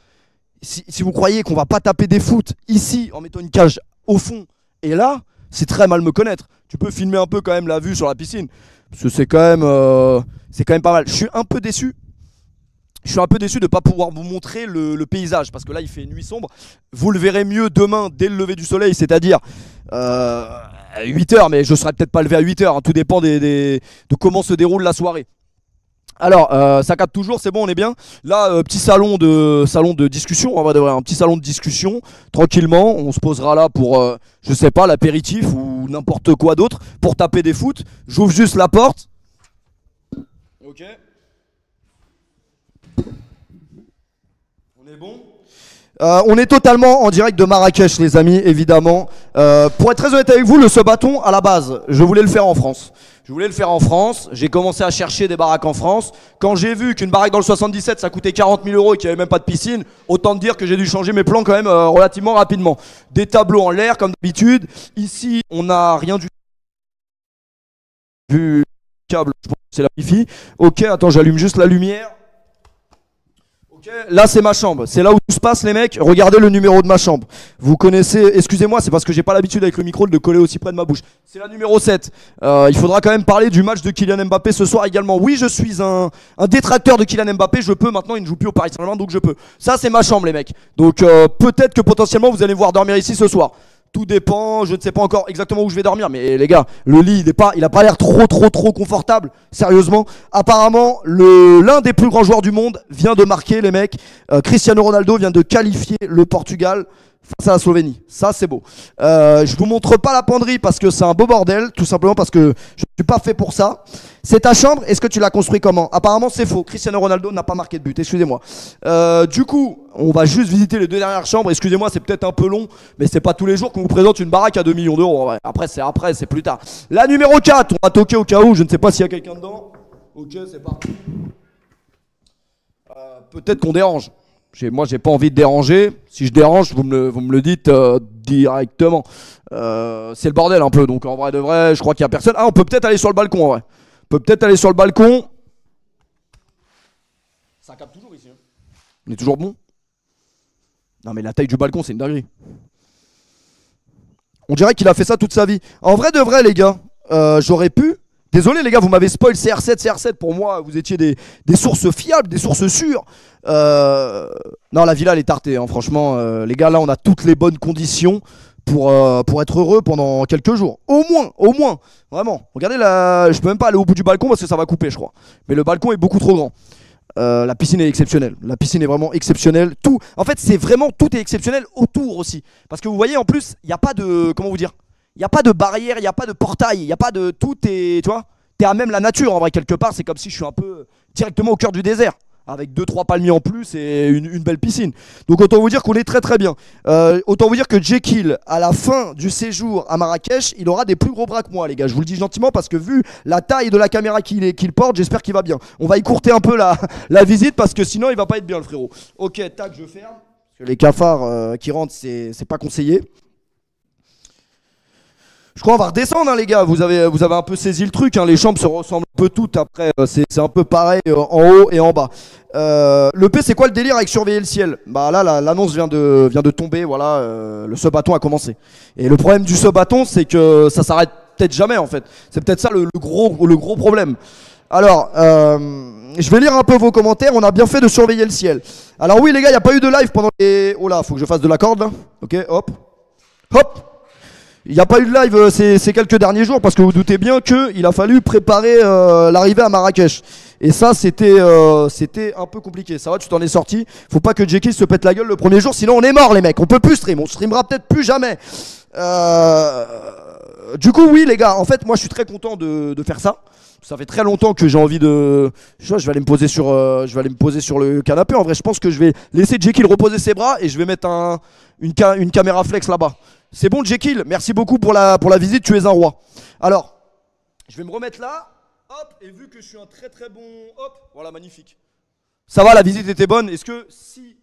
Si vous croyez qu'on va pas taper des foot ici en mettant une cage au fond et là, c'est très mal me connaître. Tu peux filmer un peu quand même la vue sur la piscine. Parce que c'est quand même pas mal. Je suis un peu déçu. Je suis un peu déçu de ne pas pouvoir vous montrer le paysage. Parce que là, il fait nuit sombre. Vous le verrez mieux demain dès le lever du soleil. C'est-à-dire à 8h. Mais je ne serai peut-être pas levé à 8h. Hein. Tout dépend de comment se déroule la soirée. Alors, ça capte toujours, c'est bon, on est bien. Là, petit salon de discussion, on va devoir un petit salon de discussion, tranquillement. On se posera là pour, je sais pas, l'apéritif ou n'importe quoi d'autre, pour taper des foot. J'ouvre juste la porte. Ok. On est bon. On est totalement en direct de Marrakech, les amis, évidemment. Pour être très honnête avec vous, le sub-bâton, à la base, je voulais le faire en France. J'ai commencé à chercher des baraques en France. Quand j'ai vu qu'une baraque dans le 77, ça coûtait 40 000 € et qu'il n'y avait même pas de piscine, autant te dire que j'ai dû changer mes plans quand même relativement rapidement. Des tableaux en l'air, comme d'habitude. Ici, on n'a rien du tout. Vu le câble, je pense que c'est la Wi-Fi. Ok, attends, j'allume juste la lumière. Là c'est ma chambre, c'est là où tout se passe les mecs, regardez le numéro de ma chambre. Vous connaissez, excusez-moi, c'est parce que j'ai pas l'habitude avec le micro de le coller aussi près de ma bouche. C'est la numéro 7. Il faudra quand même parler du match de Kylian Mbappé ce soir également. Oui, je suis un détracteur de Kylian Mbappé, je peux maintenant, il ne joue plus au Paris Saint-Germain donc je peux. Ça c'est ma chambre les mecs. Donc peut-être que potentiellement vous allez me voir dormir ici ce soir. Tout dépend, je ne sais pas encore exactement où je vais dormir, mais les gars, le lit, il a pas l'air trop confortable, sérieusement. Apparemment, l'un des plus grands joueurs du monde vient de marquer, les mecs. Cristiano Ronaldo vient de qualifier le Portugal face à la Slovénie. Ça, c'est beau. Je vous montre pas la penderie parce que c'est un beau bordel, tout simplement parce que je suis pas fait pour ça. C'est ta chambre, est-ce que tu l'as construit comment? Apparemment, c'est faux. Cristiano Ronaldo n'a pas marqué de but, excusez-moi. Du coup, on va juste visiter les deux dernières chambres. Excusez-moi, c'est peut-être un peu long, mais c'est pas tous les jours qu'on vous présente une baraque à 2 millions d'euros. Ouais. Après, c'est plus tard. La numéro 4, on va toquer au cas où, je ne sais pas s'il y a quelqu'un dedans. Ok, c'est parti. Peut-être qu'on dérange. Moi, j'ai pas envie de déranger. Si je dérange, vous me le dites directement. C'est le bordel un peu, donc en vrai de vrai, je crois qu'il y a personne. Ah, on peut peut-être aller sur le balcon en vrai. Ça capte toujours ici. Hein. On est toujours bon. Non mais la taille du balcon, c'est une dinguerie. On dirait qu'il a fait ça toute sa vie. En vrai de vrai, les gars, j'aurais pu. Désolé les gars, vous m'avez spoil CR7. Pour moi, vous étiez des sources fiables, des sources sûres. Non, la villa, elle est tartée. Hein. Franchement, les gars, là, on a toutes les bonnes conditions pour être heureux pendant quelques jours. Au moins. Vraiment. Regardez, je peux même pas aller au bout du balcon parce que ça va couper, je crois. Mais le balcon est beaucoup trop grand. La piscine est exceptionnelle. La piscine est vraiment exceptionnelle. Tout, en fait, tout est exceptionnel autour aussi. Parce que vous voyez, en plus, il n'y a pas de... Comment vous dire? Il n'y a pas de barrière, il n'y a pas de portail, il n'y a pas de... Tout est... Tu vois? T'es à même la nature, en vrai, quelque part. C'est comme si je suis un peu directement au cœur du désert. Avec 2-3 palmiers en plus et une belle piscine. Donc autant vous dire qu'on est très bien. Autant vous dire que Jekyll, à la fin du séjour à Marrakech, il aura des plus gros bras que moi les gars. Je vous le dis gentiment parce que vu la taille de la caméra qu'il porte, j'espère qu'il va bien. On va écourter un peu la visite parce que sinon il va pas être bien le frérot. Ok, tac, je ferme. Parce que les cafards qui rentrent, c'est pas conseillé. Je crois qu'on va redescendre hein, les gars, vous avez un peu saisi le truc, hein. Les chambres se ressemblent un peu toutes après, c'est un peu pareil en haut et en bas. Le P c'est quoi le délire avec surveiller le ciel? Bah là l'annonce vient de tomber, voilà, le sub-bâton a commencé. Et le problème du sub-bâton c'est que ça s'arrête peut-être jamais en fait, c'est peut-être ça le gros problème. Alors, je vais lire un peu vos commentaires. On a bien fait de surveiller le ciel. Alors oui les gars, il n'y a pas eu de live pendant les... Oh là, faut que je fasse de la corde là. Ok, hop. Hop. Il n'y a pas eu de live ces quelques derniers jours parce que vous doutez bien qu'il a fallu préparer l'arrivée à Marrakech. Et ça, c'était un peu compliqué. Ça va, tu t'en es sorti. Faut pas que Jekyll se pète la gueule le premier jour, sinon on est mort les mecs. On peut plus stream, on streamera peut-être plus jamais. Du coup, oui les gars, en fait, moi je suis très content de faire ça. Ça fait très longtemps que j'ai envie de... Je vais aller me poser sur, le canapé. En vrai, je pense que je vais laisser Jekyll reposer ses bras et je vais mettre une caméra flex là-bas. C'est bon Jekyll, merci beaucoup pour la visite, tu es un roi. Alors, je vais me remettre là. Hop, et vu que je suis un très très bon... Hop, voilà, magnifique. Ça va, la visite était bonne. Est-ce que si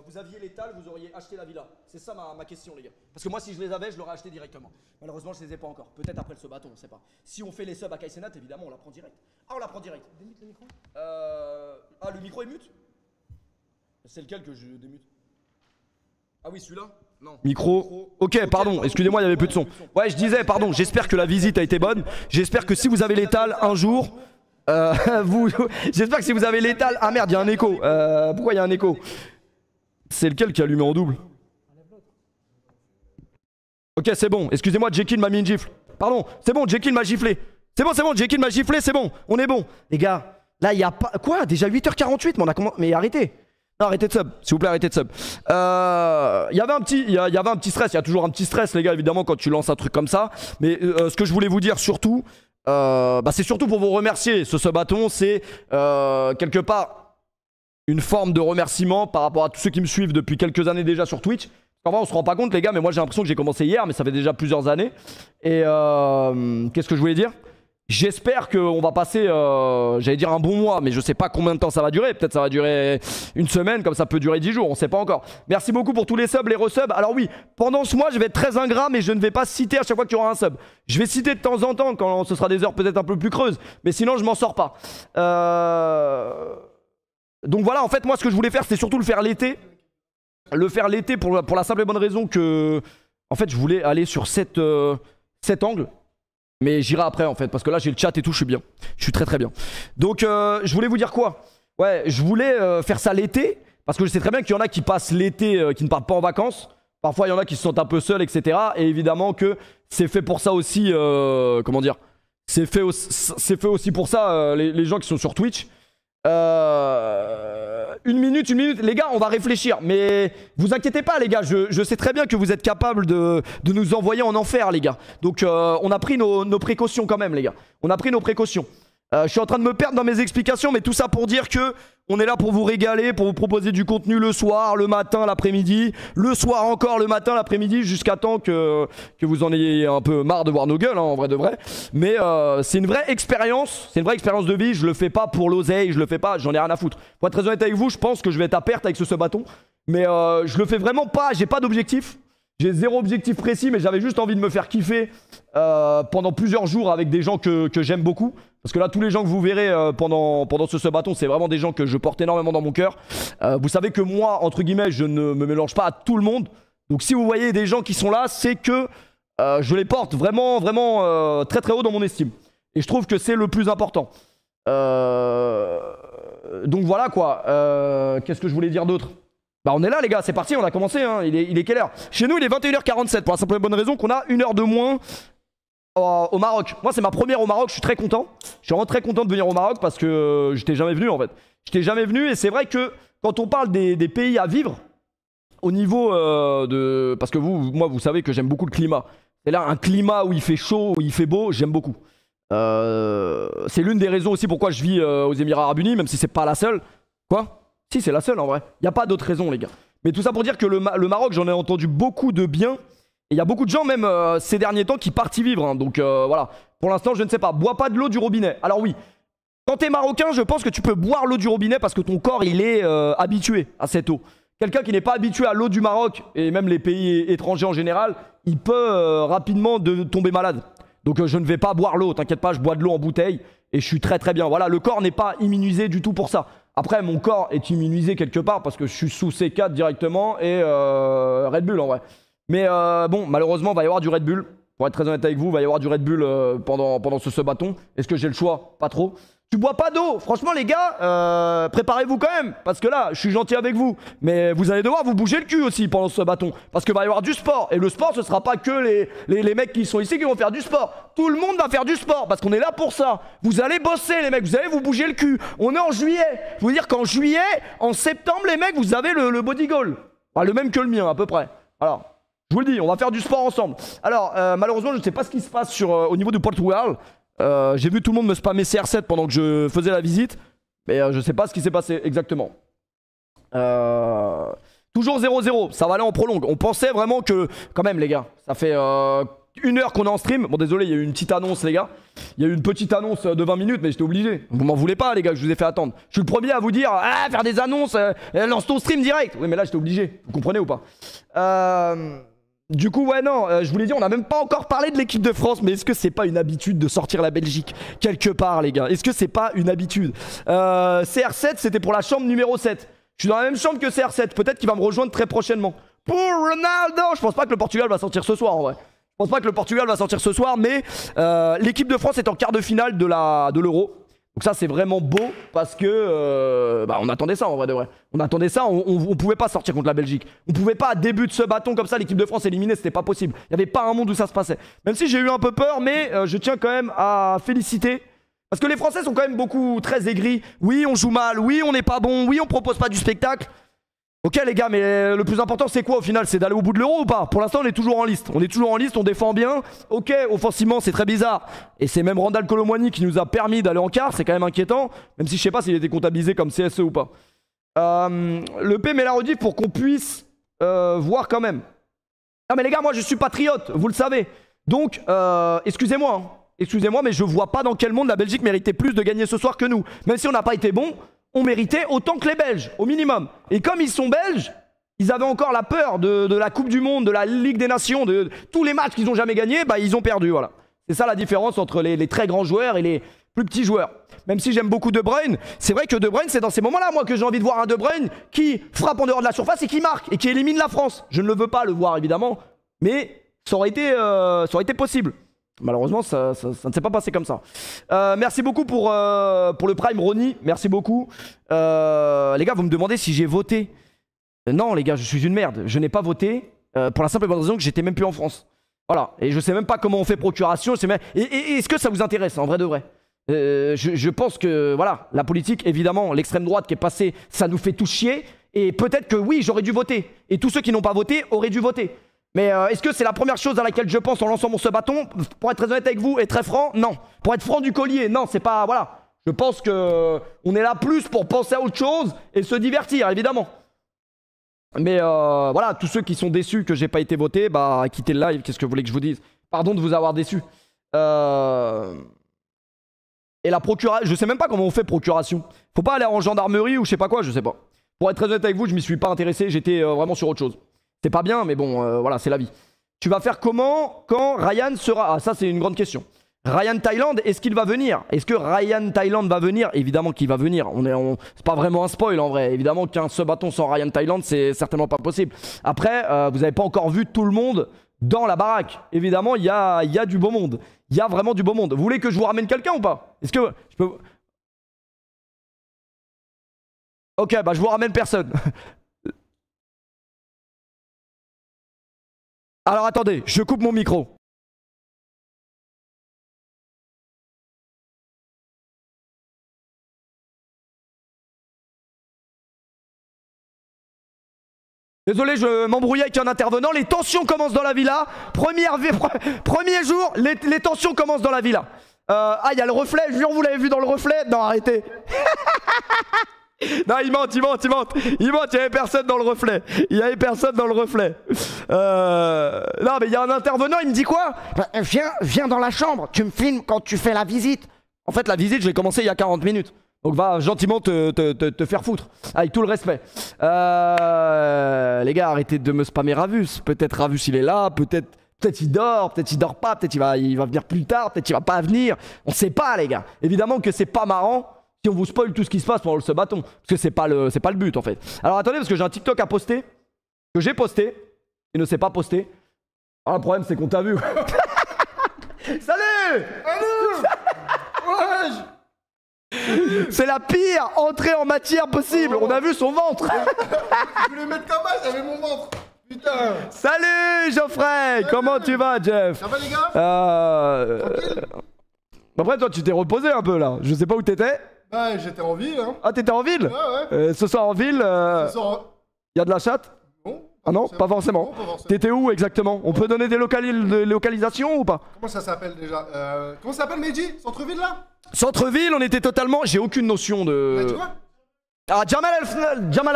vous aviez l'étal, vous auriez acheté la villa? C'est ça ma question les gars. Parce que moi si je les avais, je l'aurais acheté directement. Malheureusement je les ai pas encore. Peut-être après le sub-bâton, on sait pas. Si on fait les subs à Kaisenat, évidemment on la prend direct. Ah on la prend direct. Démute le micro. Ah le micro est mute. C'est lequel que je démute? Ah oui celui-là. Non. Micro. Ok, pardon, excusez-moi, il y avait plus de son. Ouais, je disais, pardon, j'espère que la visite a été bonne. J'espère que si vous avez l'étal un jour, j'espère que si vous avez l'étal... Ah merde, il y a un écho. Pourquoi il y a un écho? C'est lequel qui a allumé en double? Ok, c'est bon. Excusez-moi, Jekyll m'a mis une gifle. Pardon, c'est bon, Jekyll m'a giflé. C'est bon, Jekyll m'a giflé, c'est bon. On est bon. Les gars, là, il y a pas... Quoi? Déjà 8h48, mais on a comment... Mais arrêtez. Non, arrêtez de sub, s'il vous plaît, arrêtez de sub. Il y avait un petit stress, il y a toujours un petit stress, les gars, évidemment, quand tu lances un truc comme ça. Mais ce que je voulais vous dire surtout, c'est surtout pour vous remercier. Ce bâton, c'est quelque part une forme de remerciement par rapport à tous ceux qui me suivent depuis quelques années déjà sur Twitch. En vrai, on se rend pas compte, les gars, mais moi j'ai l'impression que j'ai commencé hier, mais ça fait déjà plusieurs années. Et qu'est-ce que je voulais dire? J'espère qu'on va passer, j'allais dire un bon mois, mais je sais pas combien de temps ça va durer. Peut-être ça va durer une semaine, comme ça peut durer 10 jours, on sait pas encore. Merci beaucoup pour tous les subs, les resubs. Alors oui, pendant ce mois, je vais être très ingrat, mais je ne vais pas citer à chaque fois qu'il y aura un sub. Je vais citer de temps en temps quand ce sera des heures peut-être un peu plus creuses, mais sinon je m'en sors pas. Donc voilà, en fait, moi ce que je voulais faire, c'est surtout le faire l'été. Le faire l'été pour la simple et bonne raison que, en fait, je voulais aller sur cet angle. Mais j'irai après en fait, parce que là j'ai le chat et tout, je suis bien. Je suis très très bien. Donc je voulais vous dire quoi? Ouais, je voulais faire ça l'été, parce que je sais très bien qu'il y en a qui passent l'été, qui ne partent pas en vacances. Parfois il y en a qui se sentent un peu seuls, etc. Et évidemment que c'est fait pour ça aussi, comment dire? C'est fait aussi pour ça, les gens qui sont sur Twitch. Une minute, les gars, on va réfléchir. Mais vous inquiétez pas, les gars. Je sais très bien que vous êtes capables de nous envoyer en enfer, les gars. Donc, on a pris nos précautions quand même, les gars. On a pris nos précautions. Je suis en train de me perdre dans mes explications, mais tout ça pour dire que on est là pour vous régaler, pour vous proposer du contenu le soir, le matin, l'après-midi, le soir encore, le matin, l'après-midi, jusqu'à temps que vous en ayez un peu marre de voir nos gueules, hein, en vrai de vrai. Mais c'est une vraie expérience, de vie. Je le fais pas pour l'oseille, je le fais pas, j'en ai rien à foutre. Pour être très honnête avec vous, je pense que je vais être à perte avec ce bâton, mais je le fais vraiment pas, j'ai pas d'objectif. J'ai zéro objectif précis, mais j'avais juste envie de me faire kiffer pendant plusieurs jours avec des gens que j'aime beaucoup. Parce que là, tous les gens que vous verrez pendant ce bâton, c'est vraiment des gens que je porte énormément dans mon cœur. Vous savez que moi, entre guillemets, je ne me mélange pas à tout le monde. Donc si vous voyez des gens qui sont là, c'est que je les porte vraiment, vraiment très très haut dans mon estime. Et je trouve que c'est le plus important. Donc voilà quoi. Qu'est-ce que je voulais dire d'autre? Bah on est là les gars, c'est parti, on a commencé hein. Il est quelle heure? Chez nous il est 21h47 pour la simple et bonne raison qu'on a une heure de moins au Maroc. Moi c'est ma première au Maroc, je suis très content. Je suis vraiment très content de venir au Maroc parce que j'étais jamais venu en fait. J'étais jamais venu et c'est vrai que quand on parle des pays à vivre, au niveau de... Parce que moi vous savez que j'aime beaucoup le climat. Et là un climat où il fait chaud, où il fait beau, j'aime beaucoup. C'est l'une des raisons aussi pourquoi je vis aux Émirats Arabes Unis, même si c'est pas la seule. Quoi? Si, c'est la seule en vrai. Il n'y a pas d'autre raison, les gars. Mais tout ça pour dire que le Maroc, j'en ai entendu beaucoup de bien. Et il y a beaucoup de gens, même ces derniers temps, qui partent y vivre. Hein. Donc voilà. Pour l'instant, je ne sais pas. Bois pas de l'eau du robinet. Alors oui, quand t'es marocain, je pense que tu peux boire l'eau du robinet parce que ton corps, il est habitué à cette eau. Quelqu'un qui n'est pas habitué à l'eau du Maroc, et même les pays étrangers en général, il peut rapidement tomber malade. Donc je ne vais pas boire l'eau. T'inquiète pas, je bois de l'eau en bouteille. Et je suis très très bien. Voilà, le corps n'est pas immunisé du tout pour ça. Après, mon corps est immunisé quelque part parce que je suis sous C4 directement et Red Bull en vrai. Mais bon, malheureusement, il va y avoir du Red Bull Pour être très honnête avec vous, il va y avoir du Red Bull pendant ce bâton. Est-ce que j'ai le choix? Pas trop. Tu bois pas d'eau. Franchement, les gars, préparez-vous quand même. Parce que là, je suis gentil avec vous. Mais vous allez devoir vous bouger le cul aussi pendant ce bâton. Parce qu'il va y avoir du sport. Et le sport, ce sera pas que les mecs qui sont ici qui vont faire du sport. Tout le monde va faire du sport. Parce qu'on est là pour ça. Vous allez bosser, les mecs. Vous allez vous bouger le cul. On est en juillet. Je veux dire qu'en juillet, en septembre, les mecs, vous avez le body goal. Enfin, le même que le mien, à peu près. Alors. Je vous le dis, on va faire du sport ensemble. Alors, malheureusement, je ne sais pas ce qui se passe au niveau du Portugal. J'ai vu tout le monde me spammer CR7 pendant que je faisais la visite. Mais je ne sais pas ce qui s'est passé exactement. Toujours 0-0. Ça va aller en prolongue. On pensait vraiment que... Quand même, les gars, ça fait 1 heure qu'on est en stream. Bon, désolé, il y a eu une petite annonce, les gars. Il y a eu une petite annonce de 20 minutes, mais j'étais obligé. Vous m'en voulez pas, les gars, que je vous ai fait attendre. Je suis le premier à vous dire, faire des annonces, lance ton stream direct. Oui, mais là, j'étais obligé. Vous comprenez ou pas? Du coup, ouais, non, je vous l'ai dit, on n'a même pas encore parlé de l'équipe de France, mais est-ce que c'est pas une habitude de sortir la Belgique quelque part, les gars? Est-ce que c'est pas une habitude? CR7, c'était pour la chambre numéro 7. Je suis dans la même chambre que CR7, peut-être qu'il va me rejoindre très prochainement. Pour Ronaldo! Je pense pas que le Portugal va sortir ce soir, en vrai. Je pense pas que le Portugal va sortir ce soir, mais l'équipe de France est en quart de finale de l'Euro. Donc ça c'est vraiment beau parce que on attendait ça en vrai de vrai. On attendait ça, on pouvait pas sortir contre la Belgique. On pouvait pas à début de ce bâton comme ça l'équipe de France éliminée, c'était pas possible. Il y avait pas un monde où ça se passait. Même si j'ai eu un peu peur, mais je tiens quand même à féliciter. Parce que les Français sont quand même beaucoup très aigris. Oui on joue mal, oui on n'est pas bon, oui on propose pas du spectacle. Ok les gars, mais le plus important c'est quoi au final? C'est d'aller au bout de l'Euro ou pas? Pour l'instant on est toujours en liste. On est toujours en liste, on défend bien. Ok, offensivement c'est très bizarre. Et c'est même Randal Kolo Muani qui nous a permis d'aller en quart, c'est quand même inquiétant. Même si je sais pas s'il était comptabilisé comme CSE ou pas. Le P met la rediff pour qu'on puisse voir quand même. Non mais les gars, moi je suis patriote, vous le savez. Donc, excusez-moi. Hein. Excusez-moi, mais je vois pas dans quel monde la Belgique méritait plus de gagner ce soir que nous. Même si on n'a pas été bon. On méritait autant que les Belges, au minimum. Et comme ils sont Belges, ils avaient encore la peur de la Coupe du Monde, de la Ligue des Nations, de tous les matchs qu'ils n'ont jamais gagnés, ils ont perdu, voilà. C'est ça la différence entre les très grands joueurs et les plus petits joueurs. Même si j'aime beaucoup De Bruyne, c'est vrai que De Bruyne, c'est dans ces moments-là, moi, que j'ai envie de voir un De Bruyne qui frappe en dehors de la surface et qui marque, et qui élimine la France. Je ne le veux pas le voir, évidemment, mais ça aurait été possible. Malheureusement, ça ne s'est pas passé comme ça. Merci beaucoup pour le Prime, Ronnie. Merci beaucoup. Les gars, vous me demandez si j'ai voté. Non, les gars, je suis une merde. Je n'ai pas voté pour la simple et bonne raison que j'étais même plus en France. Voilà. Et je sais même pas comment on fait procuration. Et est-ce que ça vous intéresse, en vrai de vrai? Je pense que, voilà, la politique, évidemment, l'extrême droite qui est passée, ça nous fait tout chier. Et peut-être que oui, j'aurais dû voter. Et tous ceux qui n'ont pas voté auraient dû voter. Mais est-ce que c'est la première chose à laquelle je pense en lançant mon ce bâton? Pour être très honnête avec vous et très franc, non. Pour être franc du collier, non, c'est pas... Voilà. Je pense que on est là plus pour penser à autre chose et se divertir, évidemment. Mais voilà, tous ceux qui sont déçus que j'ai pas été voté, quittez le live, qu'est-ce que vous voulez que je vous dise? Pardon de vous avoir déçu. Et la procuration, je sais même pas comment on fait procuration. Faut pas aller en gendarmerie ou je sais pas quoi, je sais pas. Pour être très honnête avec vous, je m'y suis pas intéressé, j'étais vraiment sur autre chose. C'est pas bien, mais bon, voilà, c'est la vie. Tu vas faire comment quand Ryan sera... Ah, ça, c'est une grande question. Ryan Thaïlande, est-ce qu'il va venir? Est-ce que Ryan Thaïlande va venir? Évidemment qu'il va venir. C'est pas vraiment un spoil, en vrai. Évidemment qu'un sub-bâton sans Ryan Thaïlande, c'est certainement pas possible. Après, vous n'avez pas encore vu tout le monde dans la baraque. Évidemment, il y a du beau monde. Il y a vraiment du beau monde. Vous voulez que je vous ramène quelqu'un ou pas? Est-ce que je peux... Ok, je vous ramène personne. Alors attendez, je coupe mon micro. Désolé, je m'embrouillais avec un intervenant. Les tensions commencent dans la villa. Premier jour, les tensions commencent dans la villa. Il y a le reflet. Je jure, vous l'avez vu dans le reflet? Non, arrêtez. Non, il ment, il y avait personne dans le reflet. Non, mais il y a un intervenant, il me dit quoi? Viens dans la chambre, tu me filmes quand tu fais la visite. En fait, la visite, je l'ai commencé il y a 40 minutes. Donc va gentiment te faire foutre, avec tout le respect. Les gars, arrêtez de me spammer Ravus. Peut-être Ravus il est là, peut-être il dort, peut-être il dort pas, peut-être il va venir plus tard, peut-être il va pas venir. On sait pas, les gars. Évidemment que c'est pas marrant si on vous spoil tout ce qui se passe pendant ce bâton. Parce que c'est pas le but en fait. Alors attendez, parce que j'ai un TikTok à poster, que j'ai posté, et ne s'est pas posté. Alors le problème c'est qu'on t'a vu. Salut. Wesh. C'est la pire entrée en matière possible. On a vu son ventre. Je voulais mettre comme ça, j'avais mon ventre. Putain. Salut Geoffrey. Comment tu vas, Jeff? Ça va les gars? Tranquille. Après, toi, tu t'es reposé un peu là. Je sais pas où t'étais. Bah, j'étais en ville, hein. Ah, t'étais en ville? Ouais. Ce soir en ville, Ce soir, y a de la chatte? bon. Ah non, pas forcément. Non, pas forcément. T'étais où exactement? On peut donner des localisations ou pas? Comment ça s'appelle déjà? Comment ça s'appelle, Meiji? Centre-ville là? Centre-ville, on était totalement. J'ai aucune notion de. Bah, tu vois? Ah, Jamal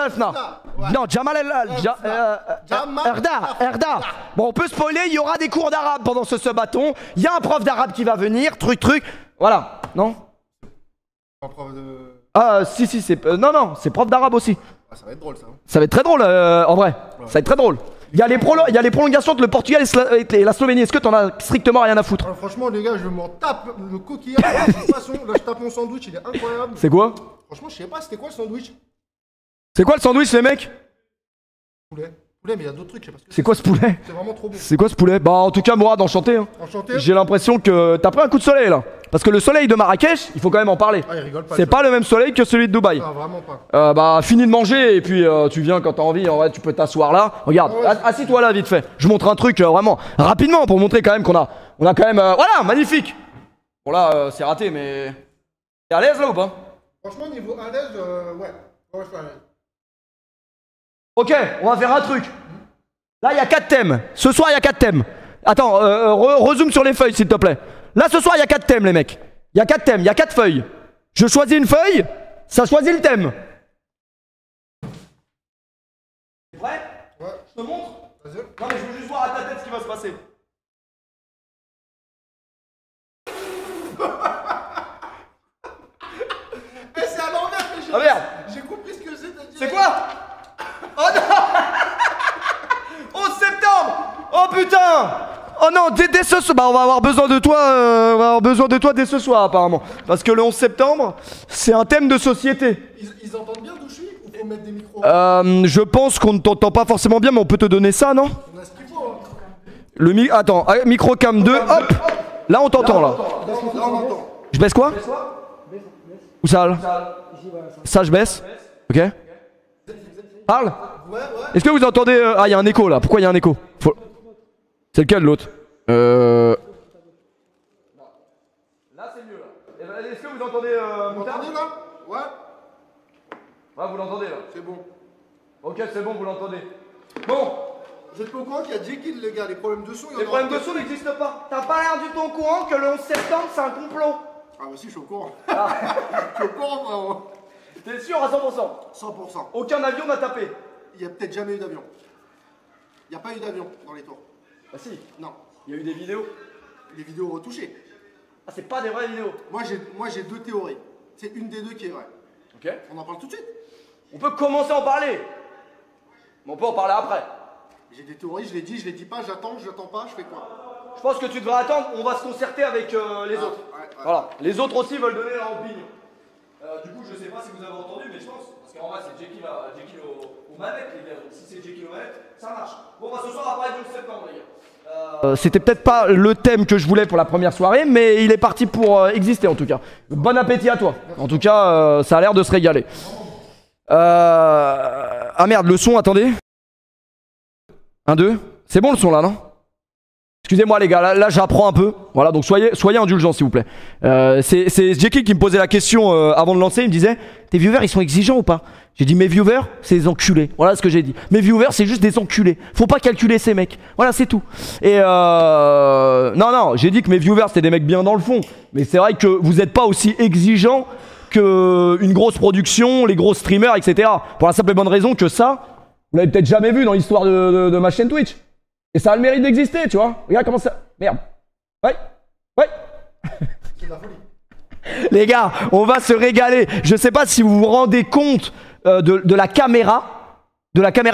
Elfna. Ouais. Non, Jamal Erda. Bon, on peut spoiler, il y aura des cours d'arabe pendant ce bâton. Il y a un prof d'arabe qui va venir, truc. Voilà, non? En prof de. Ah, si, c'est. Non, c'est prof d'arabe aussi. Ah, ça va être drôle ça. Hein. Ça va être très drôle, en vrai. Ça va être très drôle. Il y a les prolongations entre le Portugal et la Slovénie. Est-ce que t'en as strictement rien à foutre? Alors, franchement, les gars, je m'en tape le coquillage. De toute façon, là, je tape mon sandwich, il est incroyable. C'est quoi? Franchement, je sais pas, c'était quoi le sandwich? C'est quoi le sandwich, les mecs? Poulet. Poulet, mais il y a d'autres trucs, je sais pas ce que C'est quoi ce poulet? c'est vraiment trop bon. C'est quoi ce poulet? Bah, en tout cas, Mourad, enchanté. Hein. Enchanté. J'ai l'impression que t'as pris un coup de soleil là. Parce que le soleil de Marrakech, il faut quand même en parler. Ah, il rigole pas. C'est pas le même soleil que celui de Dubaï. Ah, vraiment pas. Bah, fini de manger et puis tu viens quand t'as envie. En vrai, tu peux t'asseoir là. Regarde, Ah ouais. assis-toi là vite fait. Je montre un truc vraiment rapidement pour montrer quand même qu'on a quand même. Voilà, magnifique. Bon là, c'est raté, mais t'es à l'aise là ou pas? Franchement, niveau à l'aise, ouais. Ouais, je suis à l'aise. Ok, on va faire un truc. Là, il y a 4 thèmes. Ce soir, il y a 4 thèmes. Attends, rezoome sur les feuilles, s'il te plaît. Là, ce soir, il y a 4 thèmes, les mecs. Il y a 4 thèmes, il y a 4 feuilles. Je choisis une feuille, ça choisit le thème. T'es prêt? Ouais. Je te montre? Vas-y. Non, mais je veux juste voir à ta tête ce qui va se passer. Eh, c'est à l'envers que j'ai. Ah merde! J'ai compris ce que c'est. C'est quoi? Oh non! 11 septembre! Oh putain! Oh non, dès ce soir, bah on va avoir besoin de toi, dès ce soir apparemment. Parce que le 11 septembre, c'est un thème de société. Ils entendent bien d'où je suis ou faut mettre des micros? Je pense qu'on ne t'entend pas forcément bien, mais on peut te donner ça, non? On a ce qu'il faut. Hein. Attends, micro cam 2, hop! Là on t'entend là. Là, on entend. Je baisse quoi? Où ça? Ça je baisse? Ok. Parle? Ouais. Est-ce que vous entendez Ah, il y a un écho là. Pourquoi il y a un écho? C'est lequel l'autre? Là c'est mieux là. Est-ce que vous entendez Vous entendez là? Ouais. Ouais, vous l'entendez là. C'est bon. Ok, c'est bon, vous l'entendez. Bon, Vous êtes pas au courant qu'il y a Jekyll, les gars, les problèmes de son, il y en les aura problèmes de son n'existent pas. T'as pas l'air du tout au courant que le 11 septembre c'est un complot. Ah, bah si, je suis au courant. Je suis au courant, vraiment. T'es sûr à 100%? 100%. Aucun avion n'a tapé. Il y a peut-être jamais eu d'avion. Il n'y a pas eu d'avion dans les tours. Bah si, Non. il y a eu des vidéos. Les vidéos retouchées. Ah, c'est pas des vraies vidéos. Moi, j'ai deux théories. C'est une des deux qui est vraie. Ok. On en parle tout de suite. On peut commencer à en parler. Mais on peut en parler après. J'ai des théories, je les dis pas, j'attends pas, je fais quoi? Je pense que tu devrais attendre, on va se concerter avec les autres. Ouais. Voilà, les autres aussi veulent donner leur opinion. Du coup, je sais pas si vous avez entendu, mais je pense, parce qu'en vrai, c'est Jekyll aux manettes, les gars. Donc si c'est Jekyll aux manettes, ça marche. Bon, bah ce soir, on va parler du 11 septembre, les gars. C'était peut-être pas le thème que je voulais pour la première soirée, mais il est parti pour exister en tout cas. Bon appétit à toi. En tout cas, ça a l'air de se régaler. Ah merde, le son, attendez. 1, 2. C'est bon le son là, non? Excusez-moi les gars, là j'apprends un peu. Voilà, donc soyez indulgents s'il vous plaît. C'est Jekyll qui me posait la question avant de lancer. Il me disait, tes viewers ils sont exigeants ou pas? J'ai dit, mes viewers c'est des enculés. Voilà ce que j'ai dit. Mes viewers c'est juste des enculés. Faut pas calculer ces mecs. Voilà, c'est tout. Et non, j'ai dit que mes viewers c'était des mecs bien dans le fond. Mais c'est vrai que vous êtes pas aussi exigeants qu'une grosse production, les gros streamers, etc. Pour la simple et bonne raison que ça, vous l'avez peut-être jamais vu dans l'histoire de ma chaîne Twitch. Et ça a le mérite d'exister, tu vois. Regarde comment ça... Merde. Ouais. C'est de la folie. Les gars, on va se régaler. Je sais pas si vous vous rendez compte de la caméra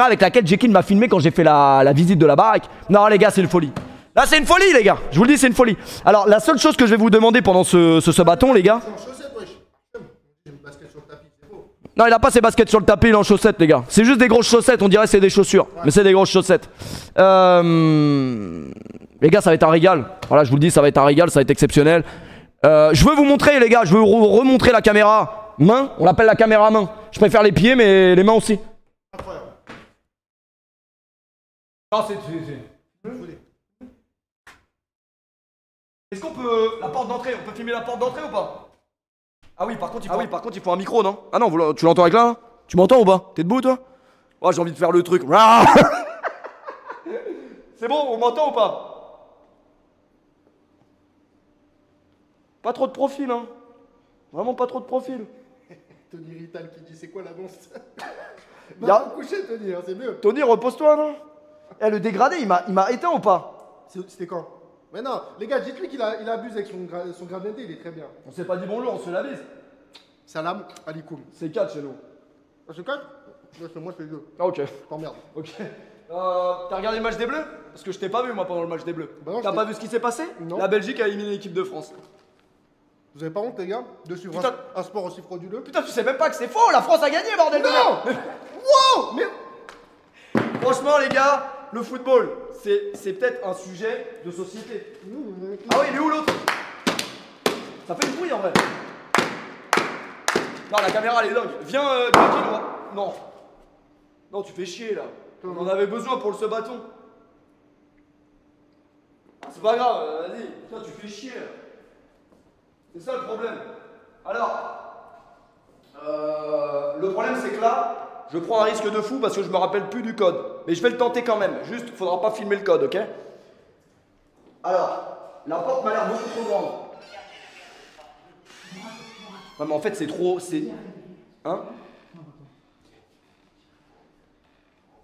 avec laquelle Jekyll m'a filmé quand j'ai fait la visite de la baraque. Non les gars, c'est une folie. Là c'est une folie les gars, je vous le dis, c'est une folie. Alors la seule chose que je vais vous demander pendant ce bâton les gars... C'est en chaussette, wesh. J'ai une basket sur le tapis, c'est beau. Non, il a pas ses baskets sur le tapis, il est en chaussettes, les gars. C'est juste des grosses chaussettes, on dirait que c'est des chaussures. Ouais. Mais c'est des grosses chaussettes. Les gars, ça va être un régal. Voilà, je vous le dis, ça va être un régal, ça va être exceptionnel. Je veux vous montrer, les gars, je veux vous remontrer la caméra main. On l'appelle la caméra main. Je préfère les pieds, mais les mains aussi. Incroyable. Non, c'est... Est-ce qu'on peut... La porte d'entrée, on peut filmer la porte d'entrée ou pas? Ah oui, par contre, il faut un micro, non? Ah non, tu l'entends avec là? Tu m'entends ou pas? T'es debout, toi? Oh, j'ai envie de faire le truc. C'est bon, on m'entend ou pas? Pas trop de profil, hein. Vraiment pas trop de profil. Tony Rital qui dit c'est quoi l'annonce? Va coucher, Tony, hein, c'est mieux. Tony, repose-toi, non? Eh, le dégradé, il m'a éteint ou pas? C'était quand? Mais non, les gars, dites-lui qu'il abuse avec son gradin, il est très bien. On s'est pas dit bonjour, on se fait la bise. Salam alikoum. C'est 4 chez nous. Ah, c'est 4? Moi, c'est 2. Ah, ok. T'emmerdes. Ok. T'as regardé le match des Bleus? Parce que je t'ai pas vu, moi, pendant le match des Bleus. Bah non, t'as pas vu ce qui s'est passé? Non. La Belgique a éliminé l'équipe de France. Vous avez pas honte, les gars, de suivre un sport aussi frauduleux? Putain, tu sais même pas que c'est faux, la France a gagné, bordel de merde. Wow! Mais... Franchement, les gars, le football, c'est peut-être un sujet de société. Ah oui, il est où l'autre? Ça fait du bruit en vrai. Non, la caméra elle est dingue. Viens, Jackie, moi. Non. Non, tu fais chier là. On en avait besoin pour ce bâton. C'est pas grave, vas-y. Putain, tu fais chier là. C'est ça le problème. Alors, le problème c'est que là, je prends un risque de fou parce que je me rappelle plus du code. Mais je vais le tenter quand même. Juste, faudra pas filmer le code, ok? Alors, la porte m'a l'air beaucoup trop grande. Non mais en fait c'est trop... Hein?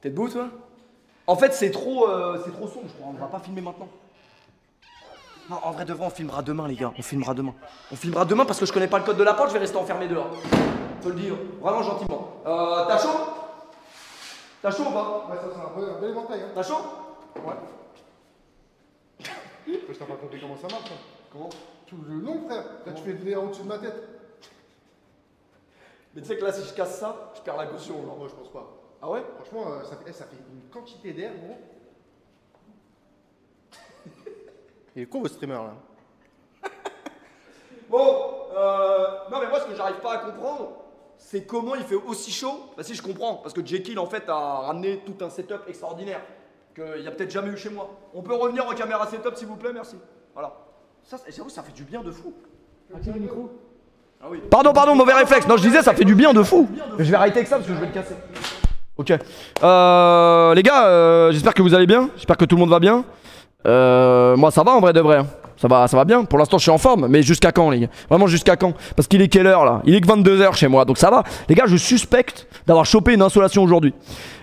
T'es debout toi? En fait c'est trop sombre, je crois. On va pas filmer maintenant. Non, en vrai de vrai, on filmera demain, les gars. On filmera demain. On filmera demain parce que je connais pas le code de la porte, je vais rester enfermé dehors. Faut le dire, vraiment gentiment. T'as chaud? T'as chaud ou pas? Ouais, ça c'est un bel éventail, hein. T'as chaud? Ouais. Je t'ai pas compris comment ça marche, hein. Comment? Tout le long, frère. Là, tu fais de l'air au-dessus de ma tête. Mais tu sais que là, si je casse ça, je perds la caution. Non, moi, je pense pas. Ah ouais? Franchement, ça fait une quantité d'air, gros. Il est con, votre streamer, là. Bon, non mais moi ce que j'arrive pas à comprendre, c'est comment il fait aussi chaud. Bah si, je comprends, parce que Jekyll en fait a ramené tout un setup extraordinaire qu'il y a peut-être jamais eu chez moi. On peut revenir aux caméras setup s'il vous plaît, merci. Voilà. Ça, j'avoue, ça fait du bien de fou. Active le micro. Ah oui. Pardon, mauvais réflexe. Non, je disais, ça fait du bien de fou. Je vais arrêter avec ça parce que je vais le casser. Ok. Les gars, j'espère que vous allez bien. J'espère que tout le monde va bien. Moi ça va en vrai de vrai. Ça va bien. Pour l'instant je suis en forme. Mais jusqu'à quand les gars? Vraiment jusqu'à quand? Parce qu'il est quelle heure là? Il est que 22h chez moi. Donc ça va. Les gars, je suspecte d'avoir chopé une insolation aujourd'hui.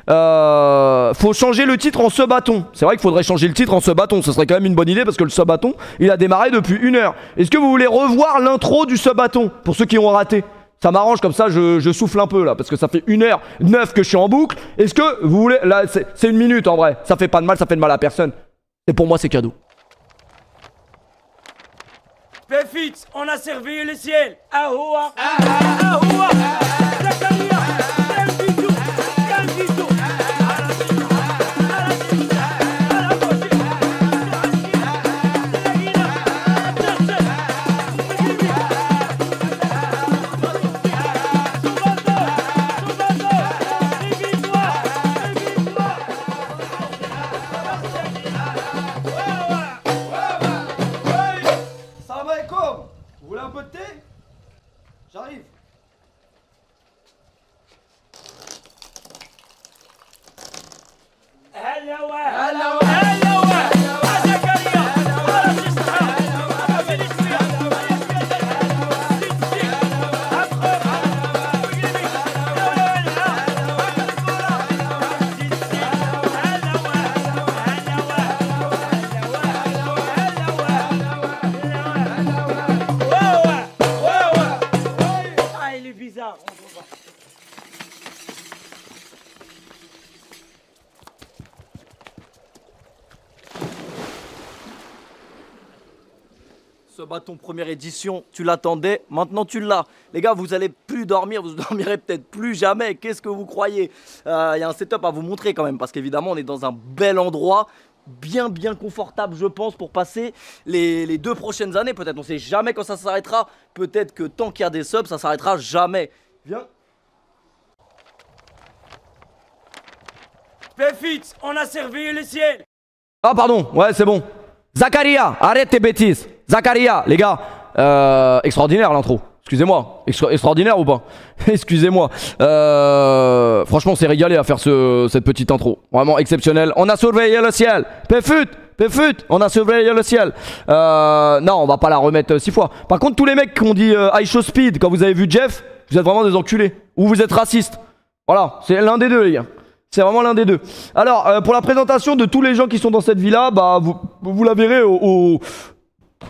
Faut changer le titre en ce bâton. C'est vrai qu'il faudrait changer le titre en ce bâton. Ce serait quand même une bonne idée parce que le ce bâton il a démarré depuis 1 heure. Est-ce que vous voulez revoir l'intro du ce bâton? Pour ceux qui ont raté. Ça m'arrange comme ça, je souffle un peu là, parce que ça fait 1h09 que je suis en boucle. Est-ce que vous voulez... Là, c'est 1 minute en vrai. Ça fait pas de mal, ça fait de mal à personne. Et pour moi, c'est cadeau. Péfix, on a servi le ciel. Ahoua, ahoua, Zakaria, un bisou, un bisou. Vous voulez un peu de thé? J'arrive. bâton première édition, tu l'attendais, maintenant tu l'as. Les gars, vous allez plus dormir, vous dormirez peut-être plus jamais. Qu'est-ce que vous croyez? Il y a un setup à vous montrer quand même, parce qu'évidemment, on est dans un bel endroit, bien confortable, je pense, pour passer les 2 prochaines années. Peut-être, on sait jamais quand ça s'arrêtera. Peut-être que tant qu'il y a des subs, ça s'arrêtera jamais. Viens. Péfit, on a surveillé le ciel. Ah pardon, ouais c'est bon. Zakaria, arrête tes bêtises. Zakaria, les gars, extraordinaire l'intro. Excusez-moi, extraordinaire ou pas? Excusez-moi. Franchement, on s'est régalé à faire cette petite intro. Vraiment exceptionnel. On a surveillé le ciel. Péfut, on a surveillé le ciel. Non, on va pas la remettre 6 fois. Par contre, tous les mecs qui ont dit high show speed quand vous avez vu Jeff, vous êtes vraiment des enculés. Ou vous êtes racistes. Voilà, c'est l'un des deux, les gars. C'est vraiment l'un des deux. Alors, pour la présentation de tous les gens qui sont dans cette villa, bah, vous la verrez au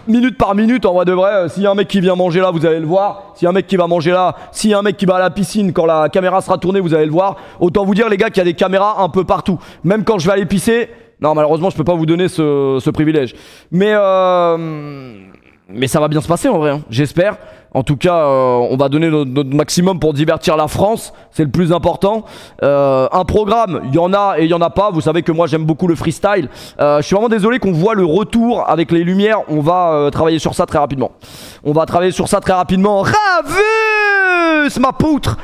minute par minute, en vrai de vrai. S'il y a un mec qui vient manger là, vous allez le voir. S'il y a un mec qui va manger là, s'il y a un mec qui va à la piscine, quand la caméra sera tournée, vous allez le voir. Autant vous dire, les gars, qu'il y a des caméras un peu partout. Même quand je vais aller pisser, non, malheureusement, je peux pas vous donner ce privilège. Mais ça va bien se passer en vrai, hein, j'espère. En tout cas, on va donner notre maximum pour divertir la France, c'est le plus important. Un programme, il y en a et il y en a pas. Vous savez que moi j'aime beaucoup le freestyle. Je suis vraiment désolé qu'on voit le retour avec les lumières. On va travailler sur ça très rapidement. Ravus, ma poutre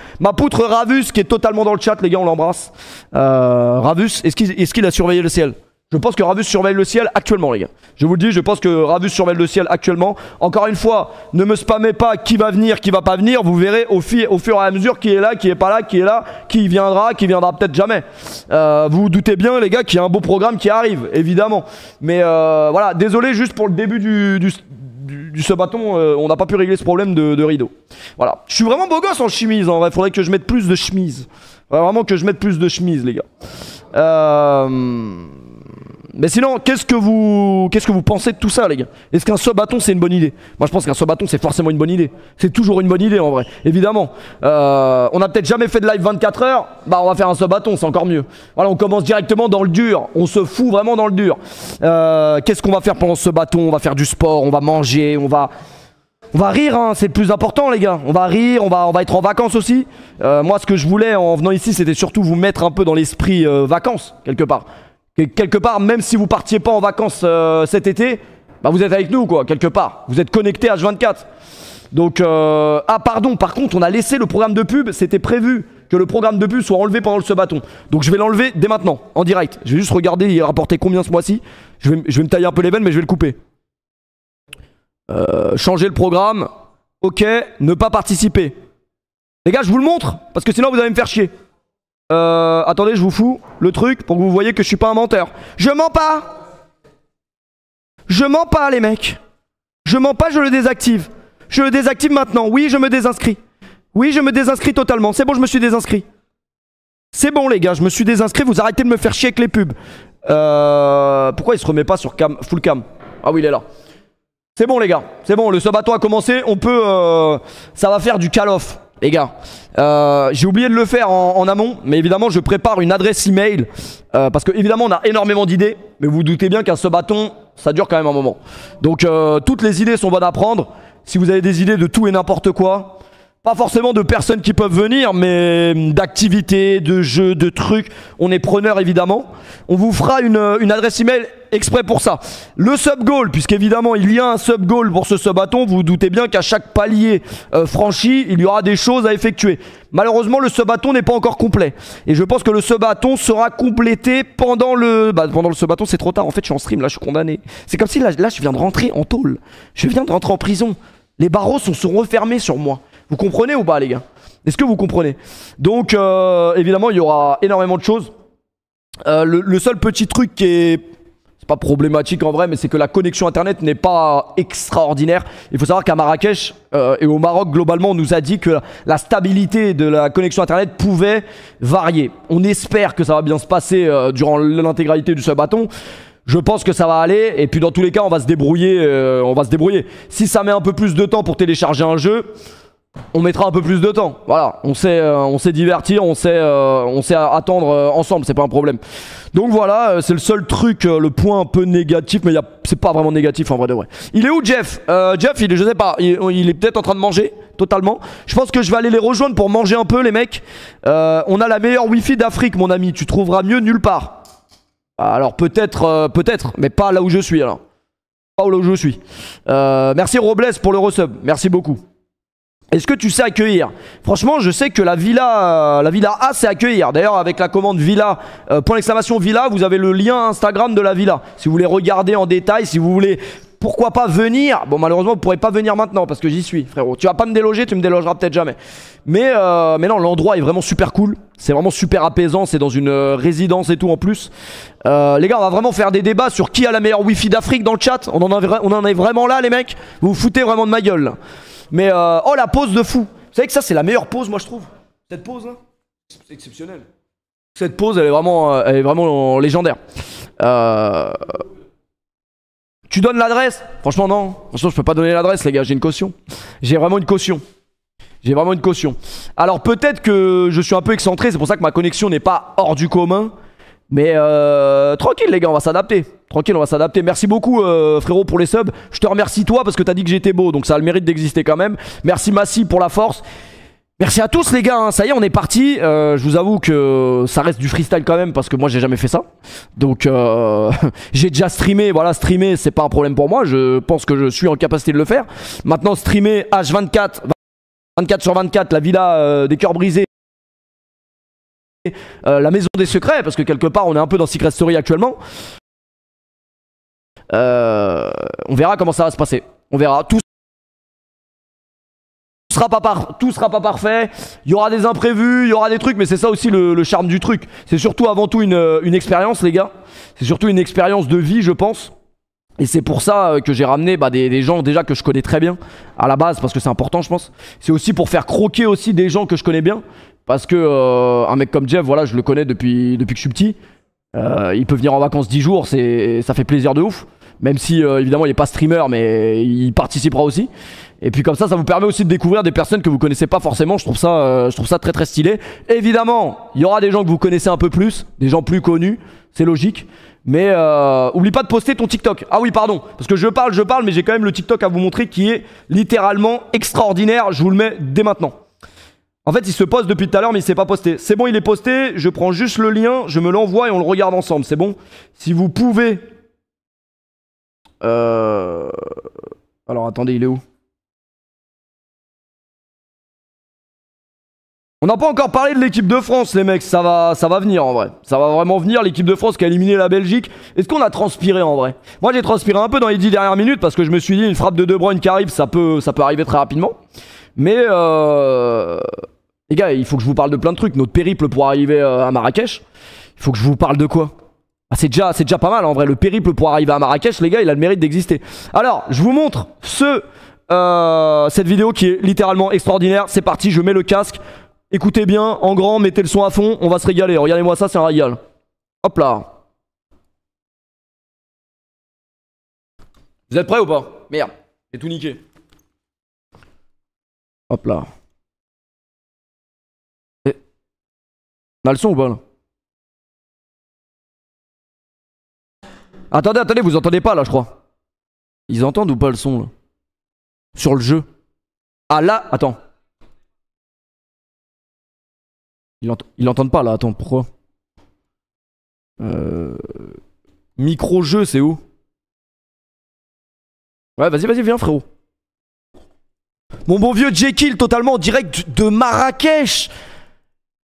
Ravus qui est totalement dans le chat, les gars, on l'embrasse. Ravus, est-ce qu'il a surveillé le ciel? Je pense que Ravus surveille le ciel actuellement, les gars. Je vous le dis, je pense que Ravus surveille le ciel actuellement. Encore une fois, ne me spammez pas qui va venir, qui va pas venir. Vous verrez au fur et à mesure qui est là, qui est pas là, qui est là, qui viendra peut-être jamais. Vous vous doutez bien, les gars, qu'il y a un beau programme qui arrive, évidemment. Mais voilà, désolé juste pour le début du sub-bâton, on n'a pas pu régler ce problème de rideau. Voilà. Je suis vraiment beau gosse en chemise, en vrai. Faudrait que je mette plus de chemise. Vraiment que je mette plus de chemise, les gars. Mais sinon, qu'est-ce que vous pensez de tout ça, les gars? Est-ce qu'un sub-bâton c'est une bonne idée? Moi je pense qu'un sub-bâton c'est forcément une bonne idée. C'est toujours une bonne idée en vrai, évidemment. On a peut-être jamais fait de live 24 heures, bah on va faire un sub-bâton, c'est encore mieux. Voilà, on commence directement dans le dur, on se fout vraiment dans le dur. Qu'est-ce qu'on va faire pendant ce bâton? On va faire du sport, on va manger, on va rire, hein, c'est le plus important, les gars. On va rire, on va être en vacances aussi. Moi ce que je voulais en venant ici, c'était surtout vous mettre un peu dans l'esprit vacances, quelque part. Quelque part, même si vous partiez pas en vacances cet été, bah vous êtes avec nous quoi, quelque part. Vous êtes connectés H24. Donc, ah pardon, par contre, on a laissé le programme de pub. C'était prévu que le programme de pub soit enlevé pendant ce bâton. Donc je vais l'enlever dès maintenant, en direct. Je vais juste regarder, il rapportait combien ce mois-ci. Je vais me tailler un peu les veines, mais je vais le couper. Changer le programme. Ok, ne pas participer. Les gars, je vous le montre, parce que sinon vous allez me faire chier. Attendez, je vous fous le truc pour que vous voyez que je suis pas un menteur. Je mens pas. Je mens pas, les mecs. Je mens pas, je le désactive. Je le désactive maintenant. Oui, je me désinscris. Oui, je me désinscris totalement. C'est bon, je me suis désinscrit. C'est bon, les gars, je me suis désinscrit. Vous arrêtez de me faire chier avec les pubs. Pourquoi il se remet pas sur cam, full cam? Ah oui, il est là. C'est bon, les gars. C'est bon, le sub-bâton a commencé. On peut... ça va faire du call-off. Les gars, j'ai oublié de le faire en amont, mais évidemment je prépare une adresse email parce que évidemment on a énormément d'idées, mais vous vous doutez bien qu'un sub-bâton ça dure quand même un moment. Donc toutes les idées sont bonnes à prendre. Si vous avez des idées de tout et n'importe quoi, pas forcément de personnes qui peuvent venir, mais d'activités, de jeux, de trucs, on est preneur évidemment. On vous fera une adresse email exprès pour ça. Le sub-goal, puisqu'évidemment il y a un sub-goal pour ce sub-bâton, vous vous doutez bien qu'à chaque palier franchi, il y aura des choses à effectuer. Malheureusement, le sub-bâton n'est pas encore complet. Et je pense que le sub-bâton sera complété pendant le... Bah, pendant le sub-bâton, c'est trop tard. En fait, je suis en stream, là, je suis condamné. C'est comme si là, je viens de rentrer en tôle. Je viens de rentrer en prison. Les barreaux sont refermés sur moi. Vous comprenez ou pas, les gars? Est-ce que vous comprenez? Donc, évidemment, il y aura énormément de choses. Le seul petit truc qui est... C'est pas problématique en vrai, mais c'est que la connexion internet n'est pas extraordinaire. Il faut savoir qu'à Marrakech et au Maroc, globalement, on nous a dit que la stabilité de la connexion internet pouvait varier. On espère que ça va bien se passer durant l'intégralité du sub-bâton. Je pense que ça va aller. Et puis dans tous les cas, on va se débrouiller. Si ça met un peu plus de temps pour télécharger un jeu, on mettra un peu plus de temps. Voilà, on sait divertir, on sait attendre ensemble, c'est pas un problème. Donc voilà, c'est le seul truc, le point un peu négatif, mais c'est pas vraiment négatif en vrai de vrai. Il est où Jeff? Jeff, je sais pas, il est peut-être en train de manger totalement. Je pense que je vais aller les rejoindre pour manger un peu les mecs. On a la meilleure wifi d'Afrique mon ami, tu trouveras mieux nulle part. Alors peut-être, mais pas là où je suis alors. Pas là où je suis. Merci Robles pour le resub, merci beaucoup. Est-ce que tu sais accueillir? Franchement, je sais que la villa A c'est accueillir. D'ailleurs, avec la commande villa, point d'exclamation villa, vous avez le lien Instagram de la villa. Si vous voulez regarder en détail, si vous voulez, pourquoi pas venir. Bon, malheureusement, vous pourrez pas venir maintenant parce que j'y suis, frérot. Tu vas pas me déloger, tu me délogeras peut-être jamais. Mais non, l'endroit est vraiment super cool. C'est vraiment super apaisant. C'est dans une résidence et tout en plus. Les gars, on va vraiment faire des débats sur qui a la meilleure wifi d'Afrique dans le chat. On en est vraiment là, les mecs. Vous vous foutez vraiment de ma gueule là. Mais oh la pause de fou. Vous savez que ça c'est la meilleure pause moi je trouve. Cette pause là, c'est exceptionnel. Cette pause elle est vraiment légendaire. Tu donnes l'adresse? Franchement non. Franchement je peux pas donner l'adresse les gars, j'ai une caution. J'ai vraiment une caution. Alors peut-être que je suis un peu excentré, c'est pour ça que ma connexion n'est pas hors du commun. Mais tranquille les gars, on va s'adapter. Tranquille, on va s'adapter. Merci beaucoup frérot pour les subs. Je te remercie toi parce que t'as dit que j'étais beau. Donc ça a le mérite d'exister quand même. Merci Massy pour la force. Merci à tous les gars, hein. Ça y est on est parti. Je vous avoue que ça reste du freestyle quand même parce que moi j'ai jamais fait ça. Donc j'ai déjà streamé. Voilà, streamer c'est pas un problème pour moi. Je pense que je suis en capacité de le faire. Maintenant streamer H24, 24/24, la villa des cœurs brisés. La maison des secrets, parce que quelque part on est un peu dans Secret Story actuellement. On verra comment ça va se passer. On verra. Tout sera pas parfait. Il y aura des imprévus, il y aura des trucs, mais c'est ça aussi le charme du truc. C'est surtout avant tout une expérience, les gars. C'est surtout une expérience de vie, je pense. Et c'est pour ça que j'ai ramené des gens déjà que je connais très bien à la base, parce que c'est important, je pense. C'est aussi pour faire croquer aussi des gens que je connais bien. Parce que un mec comme Jeff, voilà, je le connais depuis que je suis petit. Il peut venir en vacances 10 jours, ça fait plaisir de ouf. Même si évidemment il est pas streamer, mais il participera aussi. Et puis comme ça vous permet aussi de découvrir des personnes que vous connaissez pas forcément. Je trouve ça très très stylé. Évidemment, il y aura des gens que vous connaissez un peu plus, des gens plus connus, c'est logique. Mais oublie pas de poster ton TikTok. Ah oui pardon, parce que je parle, mais j'ai quand même le TikTok à vous montrer qui est littéralement extraordinaire. Je vous le mets dès maintenant. En fait il se poste depuis tout à l'heure mais il s'est pas posté. C'est bon, il est posté, je prends juste le lien, je me l'envoie et on le regarde ensemble, c'est bon. Si vous pouvez... Alors attendez, il est où? On n'a pas encore parlé de l'équipe de France les mecs, ça va venir en vrai. Ça va vraiment venir, l'équipe de France qui a éliminé la Belgique. Est-ce qu'on a transpiré en vrai? Moi j'ai transpiré un peu dans les 10 dernières minutes parce que je me suis dit une frappe de De Bruyne qui arrive, ça peut arriver très rapidement. Mais les gars, il faut que je vous parle de plein de trucs. Notre périple pour arriver à Marrakech, il faut que je vous parle de quoi? Ah, c'est déjà pas mal en vrai. Le périple pour arriver à Marrakech, les gars, il a le mérite d'exister. Alors, je vous montre cette vidéo qui est littéralement extraordinaire. C'est parti, je mets le casque. Écoutez bien, en grand, mettez le son à fond, on va se régaler. Regardez-moi ça, c'est un régal. Hop là. Vous êtes prêts ou pas? Merde, j'ai tout niqué. Hop là. On a le son ou pas là? Attendez, vous entendez pas là, je crois. Ils entendent ou pas le son là? Sur le jeu. Ah là, attends. Ils l'entendent pas là, attends, pourquoi? Micro-jeu, c'est où? Ouais, vas-y, viens frérot. Mon bon vieux Jekyll, totalement en direct de Marrakech.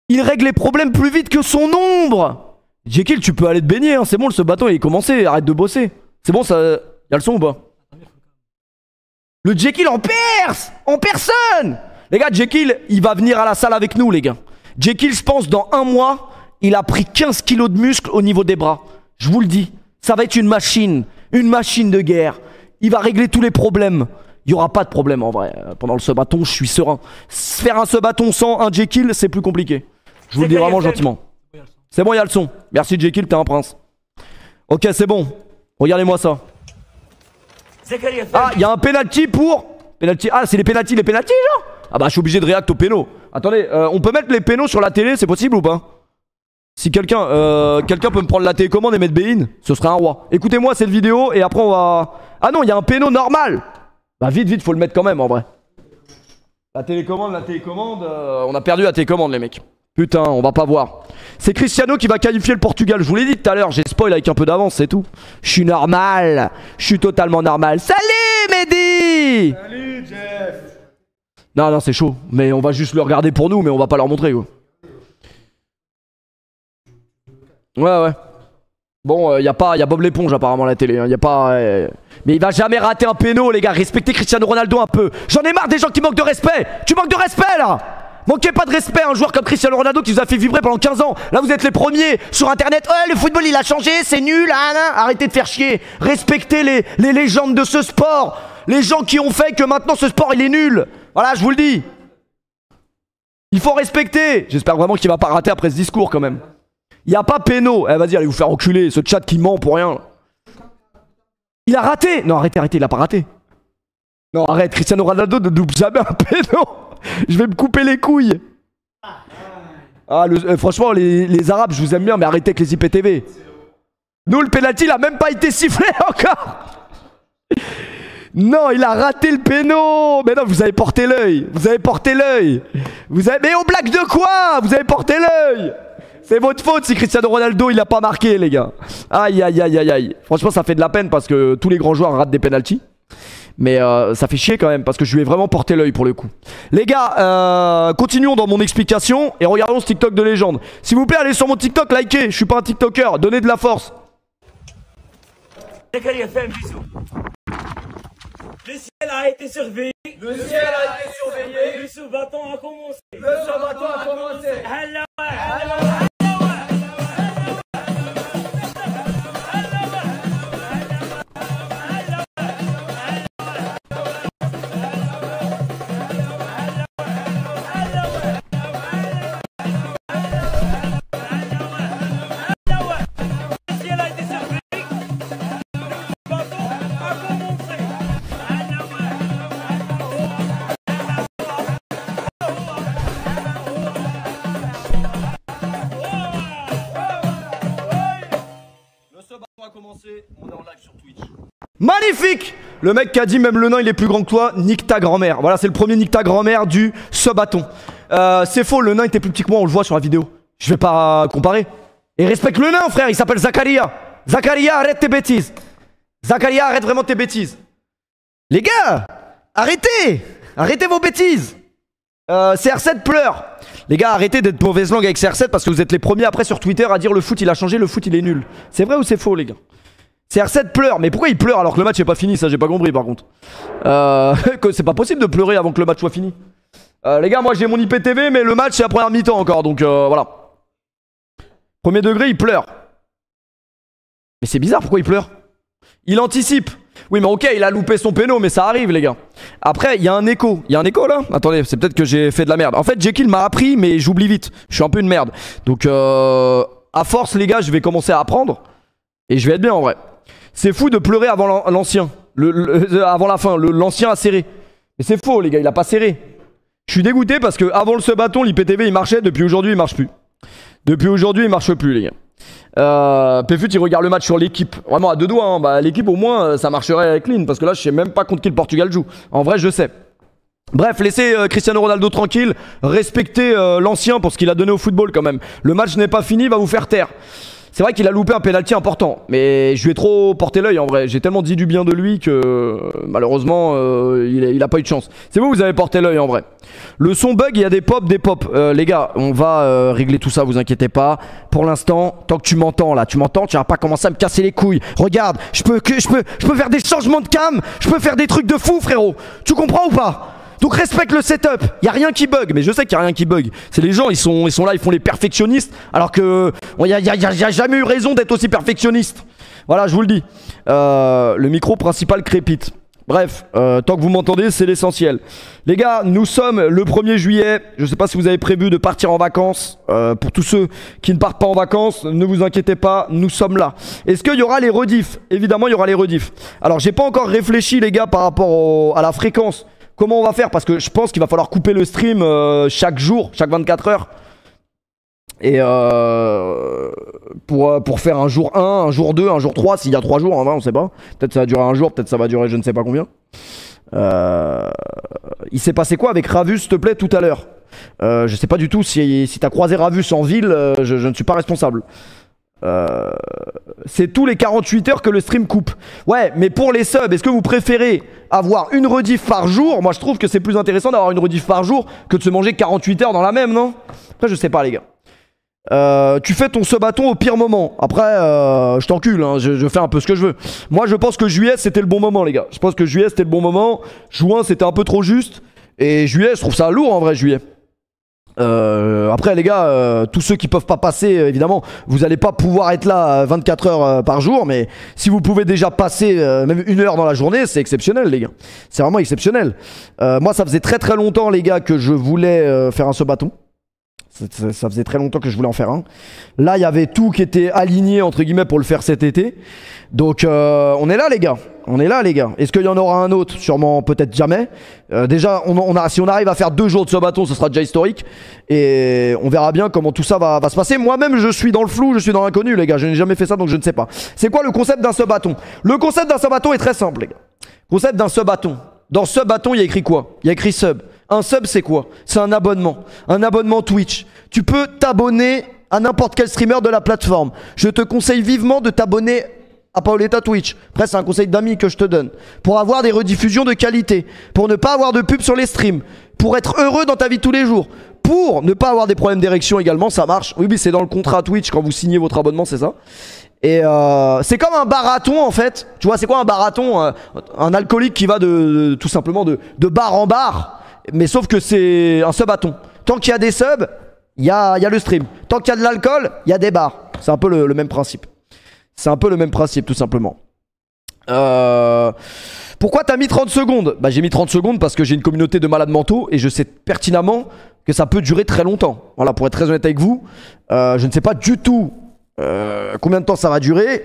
Il règle les problèmes plus vite que son ombre. Jekyll, tu peux aller te baigner, hein. C'est bon, ce bâton il est commencé, arrête de bosser. C'est bon, ça... Y'a le son ou pas? Le Jekyll en Perse! En personne! Les gars, Jekyll, il va venir à la salle avec nous, les gars. Jekyll, je pense, dans 1 mois, il a pris 15 kilos de muscles au niveau des bras. Je vous le dis, ça va être une machine de guerre. Il va régler tous les problèmes. Il n'y aura pas de problème en vrai. Pendant le sub-bâton, je suis serein. Faire un sub-bâton sans un Jekyll, c'est plus compliqué. Je vous le dis vraiment gentiment. C'est bon, il y a le son. Merci Jekyll, t'es un prince. Ok, c'est bon. Regardez-moi ça. Ah, il y a un penalty pour... Penalty. Ah, c'est les penalties, genre? Ah bah je suis obligé de react aux pénaux. Attendez, on peut mettre les pénaux sur la télé, c'est possible ou pas? Si quelqu'un peut me prendre la télécommande et mettre Bein, ce serait un roi. Écoutez-moi cette vidéo et après on va... Ah non, il y a un péno normal. Bah vite, faut le mettre quand même en vrai. La télécommande, on a perdu la télécommande les mecs. Putain, on va pas voir. C'est Cristiano qui va qualifier le Portugal. Je vous l'ai dit tout à l'heure, j'ai spoil avec un peu d'avance, c'est tout. Je suis normal. Je suis totalement normal. Salut Mehdi. Salut Jeff. Non, c'est chaud. Mais on va juste le regarder pour nous, mais on va pas leur montrer quoi. Ouais. Bon, y a Bob l'éponge apparemment à la télé. Hein. Y a pas. Mais il va jamais rater un péno, les gars. Respectez Cristiano Ronaldo un peu. J'en ai marre des gens qui manquent de respect. Tu manques de respect là. Manquez pas de respect à un joueur comme Cristiano Ronaldo qui vous a fait vibrer pendant 15 ans. Là, vous êtes les premiers sur internet. Ouais, le football il a changé, c'est nul. Arrêtez de faire chier. Respectez les légendes de ce sport. Les gens qui ont fait que maintenant ce sport il est nul. Voilà, je vous le dis. Il faut respecter. J'espère vraiment qu'il va pas rater après ce discours quand même. Il y a pas péno. Eh vas-y, allez vous faire enculer. Ce chat qui ment pour rien. Il a raté. Non, arrêtez, il a pas raté. Non, arrête. Cristiano Ronaldo ne double jamais un péno. Je vais me couper les couilles. Ah, franchement, les Arabes, je vous aime bien, mais arrêtez avec les IPTV. Nous, le penalty, il a même pas été sifflé encore. Non, il a raté le péno. Mais non, vous avez porté l'œil. Mais on blague de quoi? Vous avez porté l'œil. C'est votre faute si Cristiano Ronaldo il a pas marqué les gars. Aïe. Franchement ça fait de la peine parce que tous les grands joueurs ratent des penalties. Mais ça fait chier quand même parce que je lui ai vraiment porté l'œil pour le coup. Les gars, continuons dans mon explication et regardons ce TikTok de légende. S'il vous plaît allez sur mon TikTok, likez, je suis pas un TikToker, donnez de la force. Zakaria, fais un bisou. Le ciel a été surveillé. Le sous-bâton a commencé. On est en live sur Twitch. Magnifique. Le mec qui a dit même le nain il est plus grand que toi, nique ta grand-mère. Voilà, c'est le premier nique ta grand-mère du ce-bâton. C'est faux, le nain était plus petit que moi, on le voit sur la vidéo. Je vais pas comparer. Et respecte le nain frère, il s'appelle Zakaria. Zakaria, arrête tes bêtises. Zakaria, arrête vraiment tes bêtises. Les gars, arrêtez vos bêtises. CR7 pleure. Les gars, arrêtez d'être mauvaise langue avec CR7 parce que vous êtes les premiers après sur Twitter à dire le foot il a changé, le foot il est nul. C'est vrai ou c'est faux les gars? CR7 pleure, mais pourquoi il pleure alors que le match est pas fini? Ça j'ai pas compris par contre. C'est pas possible de pleurer avant que le match soit fini. Les gars, moi j'ai mon IPTV mais le match c'est la première mi-temps encore donc voilà. Premier degré il pleure. Mais c'est bizarre, pourquoi il pleure? Il anticipe. Oui mais ok, il a loupé son péno mais ça arrive les gars. Après il y a un écho. Il y a un écho là? Attendez, c'est peut-être que j'ai fait de la merde. En fait Jekyll m'a appris mais j'oublie vite. Je suis un peu une merde. Donc à force les gars je vais commencer à apprendre. Et je vais être bien en vrai. C'est fou de pleurer avant l'ancien. Avant la fin, l'ancien a serré. Mais c'est faux les gars, il a pas serré. Je suis dégoûté parce que avant le ce-bâton l'IPTV il marchait. Depuis aujourd'hui il marche plus. Depuis aujourd'hui il marche plus les gars. Pfut il regarde le match sur l'équipe. Vraiment à deux doigts hein. Bah, l'équipe au moins ça marcherait clean. Parce que là je sais même pas contre qui le Portugal joue. En vrai je sais. Bref, laissez Cristiano Ronaldo tranquille. Respectez l'ancien pour ce qu'il a donné au football quand même. Le match n'est pas fini, il va vous faire taire. C'est vrai qu'il a loupé un penalty important. Mais je lui ai trop porté l'œil en vrai. J'ai tellement dit du bien de lui que malheureusement il a pas eu de chance. C'est vous avez porté l'œil en vrai. Le son bug, il y a des pops, les gars, on va régler tout ça, vous inquiétez pas. Pour l'instant, tant que tu m'entends là, tu vas pas commencer à me casser les couilles. Regarde, je peux faire des changements de cam, je peux faire des trucs de fou frérot. Tu comprends ou pas? Donc respecte le setup, y a rien qui bug, mais je sais qu'il y a rien qui bug. C'est les gens, ils sont là, ils font les perfectionnistes, alors que y a jamais eu raison d'être aussi perfectionniste. Voilà, je vous le dis. Le micro principal crépite. Bref, tant que vous m'entendez, c'est l'essentiel. Les gars, nous sommes le 1er juillet. Je sais pas si vous avez prévu de partir en vacances. Pour tous ceux qui ne partent pas en vacances, ne vous inquiétez pas, nous sommes là. Est-ce qu'il y aura les rediffs? Évidemment, il y aura les rediffs. Alors, j'ai pas encore réfléchi, les gars, par rapport à la fréquence comment on va faire? Parce que je pense qu'il va falloir couper le stream chaque jour, chaque 24 heures. Et pour faire un jour 1, un jour 2, un jour 3, s'il y a 3 jours, en vrai, on sait pas. Peut-être ça va durer un jour, peut-être ça va durer je ne sais pas combien. Il s'est passé quoi avec Ravus, s'il te plaît, tout à l'heure? Je sais pas du tout si t'as croisé Ravus en ville, je ne suis pas responsable. C'est tous les 48 heures que le stream coupe. Ouais, mais pour les subs, est-ce que vous préférez avoir une rediff par jour? Moi je trouve que c'est plus intéressant d'avoir une rediff par jour que de se manger 48 heures dans la même, non? Après je sais pas les gars. Tu fais ton subathon au pire moment. Après je t'encule hein, je fais un peu ce que je veux. Moi je pense que juillet c'était le bon moment les gars. Je pense que juillet c'était le bon moment. Juin c'était un peu trop juste. Et juillet je trouve ça lourd en vrai juillet. Après les gars, tous ceux qui peuvent pas passer, évidemment, vous allez pas pouvoir être là 24 heures par jour, mais si vous pouvez déjà passer même 1 heure dans la journée, c'est exceptionnel les gars. C'est vraiment exceptionnel. Moi ça faisait très longtemps les gars que je voulais faire un subathon. Ça faisait très longtemps que je voulais en faire un. Là il y avait tout qui était aligné entre guillemets pour le faire cet été. Donc on est là les gars. On est là les gars. Est-ce qu'il y en aura un autre? Sûrement peut-être jamais. Déjà si on arrive à faire 2 jours de subathon, ce sera déjà historique. Et on verra bien comment tout ça va se passer. Moi-même je suis dans le flou, je suis dans l'inconnu les gars. Je n'ai jamais fait ça donc je ne sais pas. C'est quoi le concept d'un subathon? Le concept d'un subathon est très simple les gars. Concept d'un subathon. Dans subathon il y a écrit quoi? Il y a écrit sub. Un sub c'est quoi? C'est un abonnement. Un abonnement Twitch. Tu peux t'abonner à n'importe quel streamer de la plateforme. Je te conseille vivement de t'abonner à Paoletta Twitch. Après c'est un conseil d'amis que je te donne. Pour avoir des rediffusions de qualité. Pour ne pas avoir de pub sur les streams. Pour être heureux dans ta vie de tous les jours. Pour ne pas avoir des problèmes d'érection également, ça marche. Oui c'est dans le contrat Twitch quand vous signez votre abonnement, c'est ça. Et c'est comme un barathon en fait. Tu vois c'est quoi un barathon? Un alcoolique qui va tout simplement de bar en bar. Mais sauf que c'est un subathon. Tant qu'il y a des subs, il y a le stream. Tant qu'il y a de l'alcool, il y a des bars. C'est un peu le même principe. C'est un peu le même principe tout simplement. Pourquoi t'as mis 30 secondes? Bah j'ai mis 30 secondes parce que j'ai une communauté de malades mentaux et je sais pertinemment que ça peut durer très longtemps. Voilà, pour être très honnête avec vous, je ne sais pas du tout combien de temps ça va durer.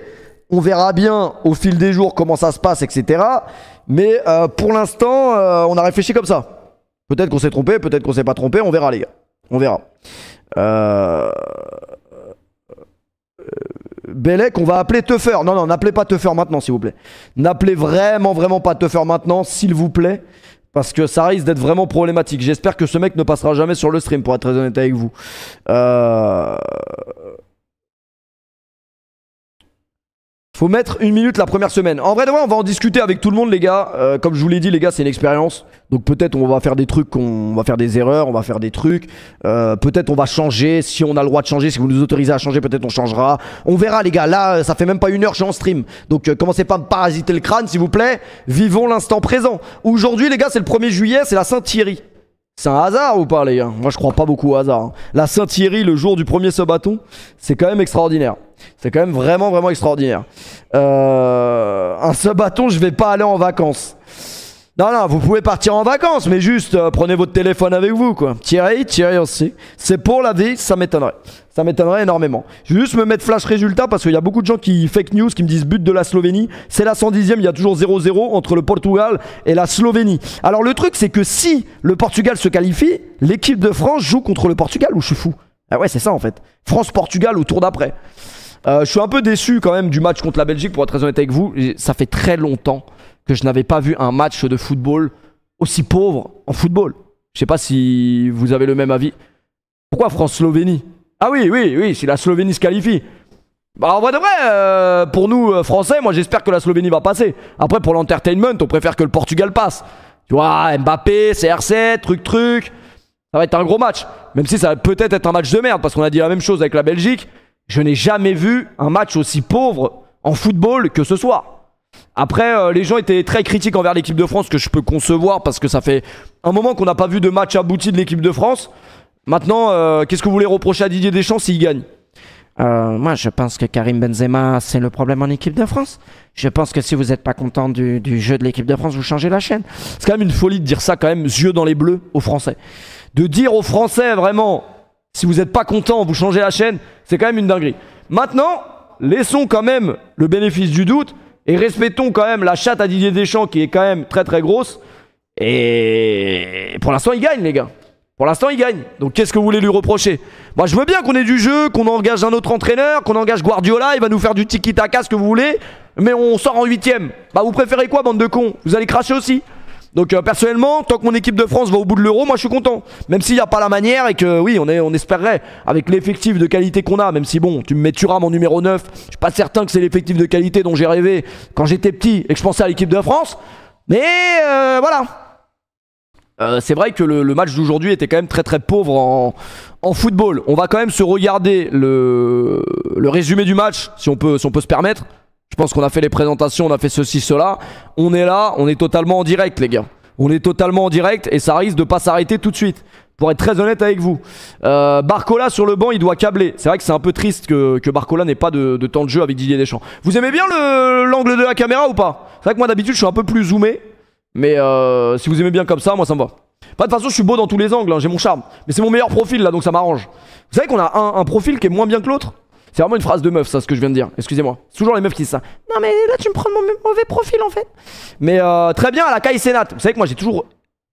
On verra bien au fil des jours comment ça se passe, etc. Mais pour l'instant, on a réfléchi comme ça. Peut-être qu'on s'est trompé, peut-être qu'on s'est pas trompé, on verra les gars. On verra. Bellec, on va appeler Tuffer. Non, n'appelez pas Tuffer maintenant, s'il vous plaît. N'appelez vraiment pas Tuffer maintenant, s'il vous plaît. Parce que ça risque d'être vraiment problématique. J'espère que ce mec ne passera jamais sur le stream, pour être très honnête avec vous. Faut mettre 1 minute la première semaine. En vrai de vrai, on va en discuter avec tout le monde les gars. Comme je vous l'ai dit les gars, c'est une expérience. Donc peut-être on va faire des trucs, on va faire des erreurs, on va faire des trucs. Peut-être on va changer, si on a le droit de changer, si vous nous autorisez à changer, peut-être on changera. On verra les gars, là ça fait même pas 1 heure que je suis en stream. Donc commencez pas à me parasiter le crâne s'il vous plaît. Vivons l'instant présent. Aujourd'hui les gars c'est le 1er juillet, c'est la Saint-Thierry. C'est un hasard ou pas les gars? Moi je crois pas beaucoup au hasard. La Saint-Thierry le jour du premier subathon, c'est quand même extraordinaire. C'est quand même vraiment extraordinaire. Un subathon, je vais pas aller en vacances. Non, vous pouvez partir en vacances, mais juste prenez votre téléphone avec vous quoi. Thierry aussi. C'est pour la vie, ça m'étonnerait. Ça m'étonnerait énormément. Je vais juste me mettre flash résultat parce qu'il y a beaucoup de gens qui fake news, qui me disent but de la Slovénie. C'est la 110e, il y a toujours 0-0 entre le Portugal et la Slovénie. Alors le truc c'est que si le Portugal se qualifie, l'équipe de France joue contre le Portugal ou je suis fou? Ah ouais c'est ça en fait. France-Portugal au tour d'après. Je suis un peu déçu quand même du match contre la Belgique pour être très honnête avec vous. Ça fait très longtemps que je n'avais pas vu un match de football aussi pauvre en football. Je sais pas si vous avez le même avis. Pourquoi France-Slovénie? Ah oui, si la Slovénie se qualifie. Bah en vrai de vrai, pour nous Français, moi j'espère que la Slovénie va passer. Après pour l'entertainment, on préfère que le Portugal passe. Tu vois, Mbappé, CR7, truc. Ça va être un gros match. Même si ça va peut-être être un match de merde parce qu'on a dit la même chose avec la Belgique. Je n'ai jamais vu un match aussi pauvre en football que ce soir. Après, les gens étaient très critiques envers l'équipe de France, que je peux concevoir parce que ça fait un moment qu'on n'a pas vu de match abouti de l'équipe de France. Maintenant, qu'est-ce que vous voulez reprocher à Didier Deschamps s'il gagne? Moi, je pense que Karim Benzema, c'est le problème en équipe de France. Je pense que si vous n'êtes pas content du jeu de l'équipe de France, vous changez la chaîne. C'est quand même une folie de dire ça quand même, yeux dans les bleus, aux Français. De dire aux Français vraiment, si vous n'êtes pas content, vous changez la chaîne, c'est quand même une dinguerie. Maintenant, laissons quand même le bénéfice du doute et respectons quand même la chatte à Didier Deschamps qui est quand même très grosse. Et pour l'instant, il gagne, les gars. Pour l'instant, il gagne. Donc, qu'est-ce que vous voulez lui reprocher? Moi, je veux bien qu'on ait du jeu, qu'on engage un autre entraîneur, qu'on engage Guardiola, il va nous faire du tiki-taka, ce que vous voulez. Mais on sort en 8ème. Bah, vous préférez quoi, bande de cons? Vous allez cracher aussi. Donc, personnellement, tant que mon équipe de France va au bout de l'Euro, moi, je suis content. Même s'il n'y a pas la manière et que, oui, on espérerait, avec l'effectif de qualité qu'on a, même si, bon, tu me mets Thuram en numéro 9, je suis pas certain que c'est l'effectif de qualité dont j'ai rêvé quand j'étais petit et que je pensais à l'équipe de France. Mais, voilà. C'est vrai que le match d'aujourd'hui était quand même très très pauvre en football. On va quand même se regarder le résumé du match, si on peut se permettre. Je pense qu'on a fait les présentations, on a fait ceci, cela. On est là, on est totalement en direct, les gars. On est totalement en direct et ça risque de pas s'arrêter tout de suite. Pour être très honnête avec vous. Barcola sur le banc, il doit câbler. C'est vrai que c'est un peu triste que Barcola n'ait pas de temps de jeu avec Didier Deschamps. Vous aimez bien l'angle de la caméra ou pas? C'est vrai que moi d'habitude je suis un peu plus zoomé. Mais si vous aimez bien comme ça, moi ça me va. Pas de toute façon, je suis beau dans tous les angles, hein, j'ai mon charme. Mais c'est mon meilleur profil là, donc ça m'arrange. Vous savez qu'on a un profil qui est moins bien que l'autre? C'est vraiment une phrase de meuf, ça, ce que je viens de dire. Excusez-moi. C'est toujours les meufs qui disent ça. Non, mais là, tu me prends mon mauvais profil en fait. Mais très bien à la Kai Cenat. Vous savez que moi, j'ai toujours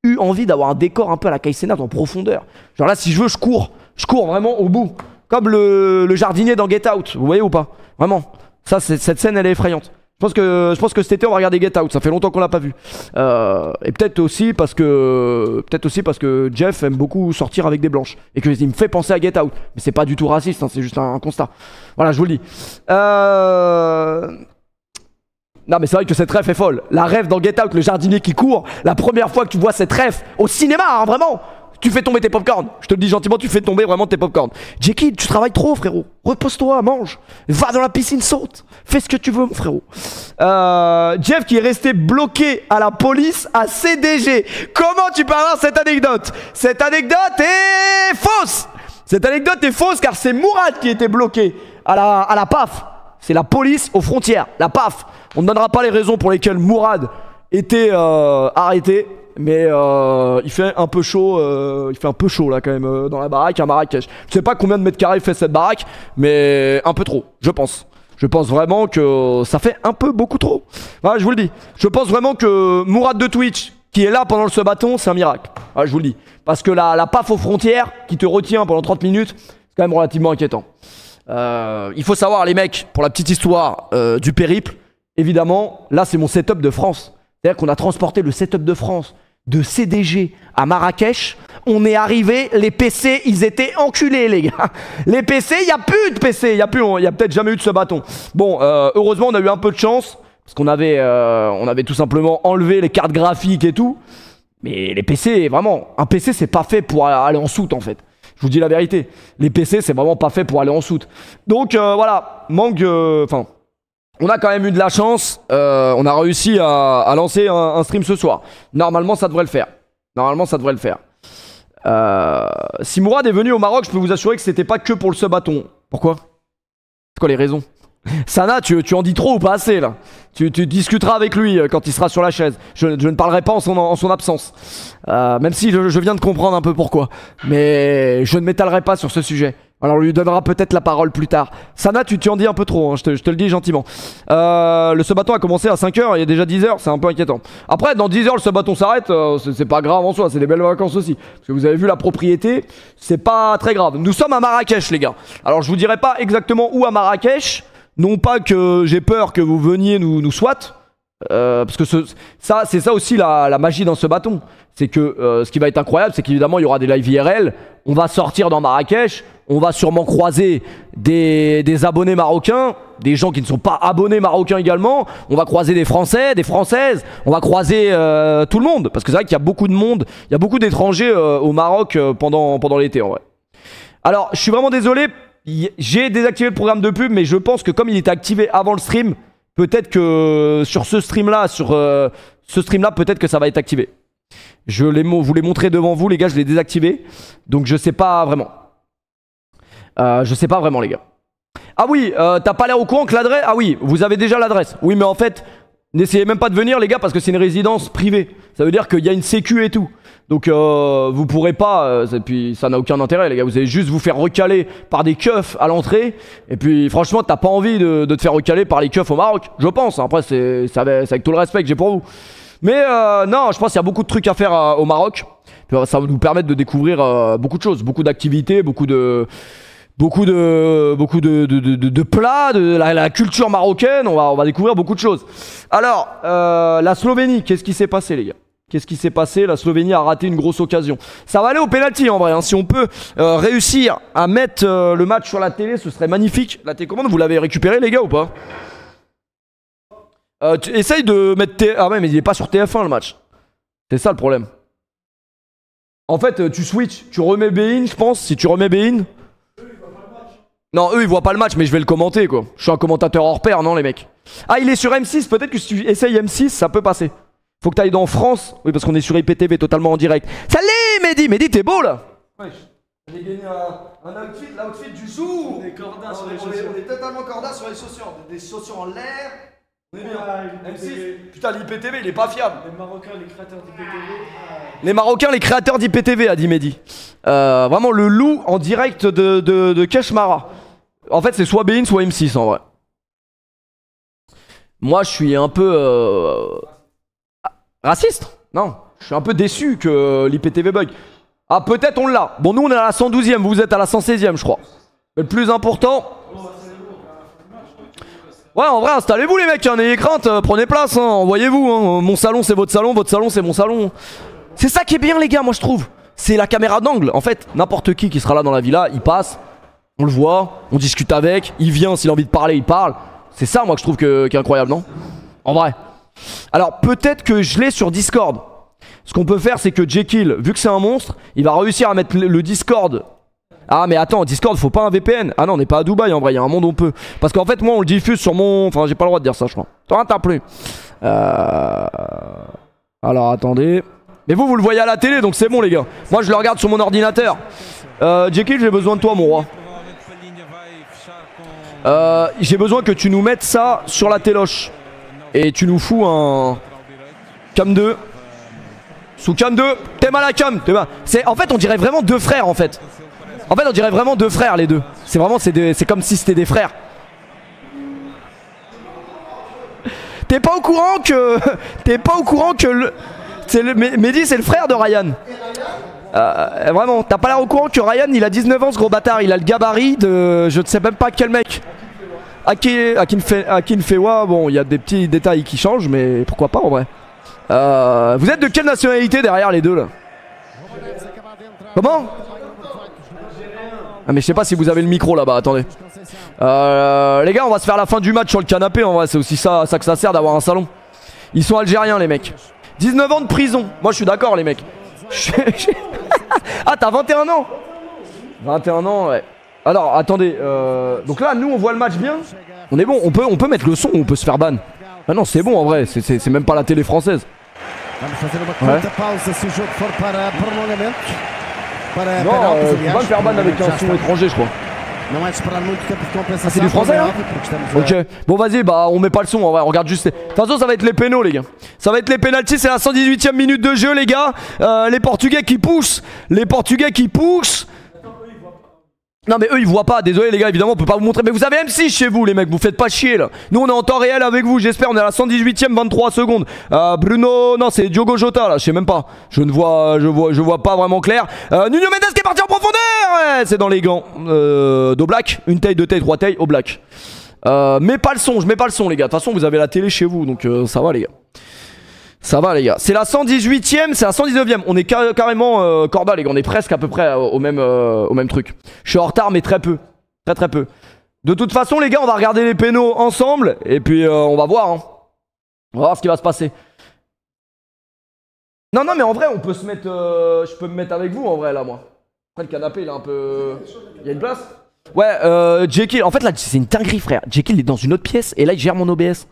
eu envie d'avoir un décor un peu à la Kai Cenat en profondeur. Genre là, si je veux, je cours. Je cours vraiment au bout. Comme le jardinier dans Get Out. Vous voyez ou pas? Vraiment. Ça, cette scène, elle est effrayante. Je pense que cet été on va regarder Get Out, ça fait longtemps qu'on l'a pas vu. Et peut-être aussi parce que Jeff aime beaucoup sortir avec des blanches et que il me fait penser à Get Out. Mais c'est pas du tout raciste, hein, c'est juste un constat. Voilà, je vous le dis. Non mais c'est vrai que cette ref est folle. La ref dans Get Out, le jardinier qui court, la première fois que tu vois cette ref au cinéma, hein, vraiment. Tu fais tomber tes popcorn. Je te le dis gentiment, tu fais tomber vraiment tes popcorn. Jackie, tu travailles trop, frérot. Repose-toi, mange. Va dans la piscine, saute. Fais ce que tu veux, mon frérot. Jeff qui est resté bloqué à la police à CDG. Comment tu peux avoir cette anecdote? Cette anecdote est fausse. Cette anecdote est fausse car c'est Mourad qui était bloqué à la PAF. C'est la police aux frontières, la PAF. On ne donnera pas les raisons pour lesquelles Mourad était arrêté. Mais il fait un peu chaud, là quand même dans la baraque à Marrakech. Je sais pas combien de mètres carrés fait cette baraque, mais un peu trop, je pense. Je pense vraiment que ça fait un peu beaucoup trop. Voilà, je vous le dis. Je pense vraiment que Mourad de Twitch, qui est là pendant le bâton, c'est un miracle. Voilà, je vous le dis. Parce que la PAF aux frontières, qui te retient pendant 30 minutes, c'est quand même relativement inquiétant. Il faut savoir, les mecs, pour la petite histoire du périple, évidemment, là c'est mon setup de France. C'est-à-dire qu'on a transporté le setup de France de CDG à Marrakech. On est arrivé, les PC, ils étaient enculés, les gars. Les PC, il n'y a plus de PC, il y a peut-être jamais eu de ce bâton. Bon, heureusement, on a eu un peu de chance, parce qu'on avait tout simplement enlevé les cartes graphiques et tout. Mais les PC, vraiment, un PC, c'est pas fait pour aller en soute, en fait. Je vous dis la vérité. Les PC, c'est vraiment pas fait pour aller en soute. Donc, voilà, on a quand même eu de la chance, on a réussi à lancer un stream ce soir. Normalement ça devrait le faire. Si Mourad est venu au Maroc, je peux vous assurer que c'était pas que pour le sub-bâton. Pourquoi? C'est quoi les raisons? Sana, tu en dis trop ou pas assez là? Tu discuteras avec lui quand il sera sur la chaise. Je ne parlerai pas en son absence. Même si je viens de comprendre un peu pourquoi. Mais je ne m'étalerai pas sur ce sujet. Alors on lui donnera peut-être la parole plus tard. Sana, tu en dis un peu trop, hein, je te le dis gentiment. Le sub-bâton a commencé à 5h, il y a déjà 10h, c'est un peu inquiétant. Après, dans 10h, le sub-bâton s'arrête, c'est pas grave en soi, c'est des belles vacances aussi. Parce que vous avez vu la propriété, c'est pas très grave. Nous sommes à Marrakech, les gars. Alors je vous dirai pas exactement où à Marrakech, non pas que j'ai peur que vous veniez nous swat. Parce que c'est ça aussi la magie dans ce bâton. C'est que ce qui va être incroyable, c'est qu'évidemment il y aura des live IRL. On va sortir dans Marrakech. On va sûrement croiser des abonnés marocains, des gens qui ne sont pas abonnés marocains également. On va croiser des Français, des Françaises. On va croiser tout le monde. Parce que c'est vrai qu'il y a beaucoup de monde, il y a beaucoup d'étrangers au Maroc pendant l'été en vrai. Alors je suis vraiment désolé, j'ai désactivé le programme de pub, mais je pense que comme il était activé avant le stream, peut-être que sur ce stream-là, peut-être que ça va être activé. Je vous l'ai montré devant vous, les gars, je l'ai désactivé. Donc je sais pas vraiment. Les gars. Ah oui, t'as pas l'air au courant que l'adresse... Ah oui, vous avez déjà l'adresse. Oui, mais en fait, n'essayez même pas de venir, les gars, parce que c'est une résidence privée. Ça veut dire qu'il y a une sécu et tout. Donc vous pourrez pas... et puis ça n'a aucun intérêt, les gars. Vous allez juste vous faire recaler par des keufs à l'entrée. Et puis franchement, t'as pas envie de te faire recaler par les keufs au Maroc, je pense. Après, c'est avec tout le respect que j'ai pour vous. Mais non, je pense qu'il y a beaucoup de trucs à faire au Maroc. Ça va nous permettre de découvrir beaucoup de choses, beaucoup d'activités, beaucoup de plats, de la culture marocaine. On va découvrir beaucoup de choses. Alors, la Slovénie, qu'est-ce qui s'est passé, les gars? Qu'est-ce qui s'est passé? La Slovénie a raté une grosse occasion. Ça va aller au penalty en vrai. Hein. Si on peut réussir à mettre le match sur la télé, ce serait magnifique. La télécommande, vous l'avez récupéré, les gars, ou pas? Essaye de mettre Ah ouais, mais il est pas sur TF1 le match. C'est ça le problème. En fait, tu switches, tu remets Bein, je pense. Si tu remets Bein. Non, eux ils voient pas le match, mais je vais le commenter quoi. Je suis un commentateur hors pair, non les mecs? Ah, il est sur M6, peut-être que si tu essayes M6, ça peut passer. Faut que t'ailles dans France. Oui, parce qu'on est sur IPTV totalement en direct. Salut Mehdi! Mehdi, t'es beau là? Ouais, j'ai gagné un outfit, l'outfit du jour. On est cordas sur les chaussures. On est totalement cordas sur les chaussures. Des chaussures en l'air. On est bien. M6. Putain, l'IPTV, il est pas fiable. Les Marocains, les créateurs d'IPTV. Les Marocains, les créateurs d'IPTV, a dit Mehdi. Vraiment le loup en direct de Keshmara. En fait, c'est soit Bein, soit M6 en vrai. Moi, je suis un peu raciste. Non, je suis un peu déçu que l'IPTV bug. Ah, peut-être on l'a. Bon, nous, on est à la 112e, vous êtes à la 116e, je crois. Mais le plus important... Ouais, en vrai, installez-vous les mecs, hein, n'ayez crainte, prenez place, hein, envoyez-vous. Hein. Mon salon, c'est votre salon c'est mon salon. C'est ça qui est bien, les gars, moi je trouve. C'est la caméra d'angle. En fait, n'importe qui sera là dans la villa, il passe, on le voit, on discute avec, il vient, s'il a envie de parler, il parle. C'est ça, moi, que je trouve qui est incroyable, non? En vrai. Alors, peut-être que je l'ai sur Discord. Ce qu'on peut faire, c'est que Jekyll, vu que c'est un monstre, il va réussir à mettre le Discord. Ah mais attends, Discord faut pas un VPN. Ah non, on n'est pas à Dubaï en vrai, il y a un monde où on peut. Parce qu'en fait moi on le diffuse sur mon... Enfin j'ai pas le droit de dire ça je crois. Toi t'as plus. Alors attendez. Mais vous le voyez à la télé donc c'est bon les gars. Moi je le regarde sur mon ordinateur. Jekyll, j'ai besoin de toi mon roi. J'ai besoin que tu nous mettes ça sur la téloche. Et tu nous fous un... Cam 2. Sous Cam 2. T'es mal à Cam. En fait on dirait vraiment deux frères en fait. En fait on dirait vraiment deux frères les deux. C'est vraiment c'est comme si c'était des frères. T'es pas au courant que Mehdi c'est le frère de Ryan. Vraiment, t'as pas l'air au courant que Ryan il a 19 ans ce gros bâtard. Il a le gabarit de je ne sais même pas quel mec. Akinfewa, bon il y a des petits détails qui changent mais pourquoi pas en vrai. Vous êtes de quelle nationalité derrière les deux là? Comment? Ah mais je sais pas si vous avez le micro là-bas, attendez. Les gars on va se faire la fin du match sur le canapé en vrai, c'est aussi ça que ça sert d'avoir un salon. Ils sont algériens les mecs. 19 ans de prison, moi je suis d'accord les mecs. Ah t'as 21 ans? 21 ans ouais. Alors attendez, donc là nous on voit le match bien. On est bon, on peut mettre le son ou on peut se faire ban. Ah non c'est bon en vrai, c'est même pas la télé française. Ouais. Non, faut pas me faire ban avec un son étranger je crois. Ah c'est du français là? Ok, bon vas-y, bah on met pas le son en vrai, on regarde juste. De toute façon ça va être les pénaux les gars. Ça va être les pénaltys, c'est la 118e minute de jeu les gars. Les Portugais qui poussent. Non mais eux ils voient pas, désolé les gars, évidemment on peut pas vous montrer. Mais vous avez M6 chez vous les mecs, vous faites pas chier là. Nous on est en temps réel avec vous, j'espère, on est à la 118e 23 secondes. Bruno, non c'est Diogo Jota là, je sais même pas. Je vois pas vraiment clair. Nuno Mendes qui est parti en profondeur. Ouais, c'est dans les gants d'Oblak, une taille, deux tailles, trois tailles, Oblak. Mets pas le son, je mets pas le son les gars. De toute façon vous avez la télé chez vous donc ça va les gars. Ça va les gars, c'est la 118e, c'est la 119e. On est carrément corda les gars, on est presque à peu près au même truc. Je suis en retard mais très peu, très peu. De toute façon les gars on va regarder les pénaux ensemble. Et puis on va voir hein. On va voir ce qui va se passer. Non mais en vrai on peut se mettre, je peux me mettre avec vous en vrai là moi. Après le canapé il est un peu... Il y a une place? Ouais Jekyll, en fait là c'est une dinguerie frère. Jekyll est dans une autre pièce et là il gère mon OBS.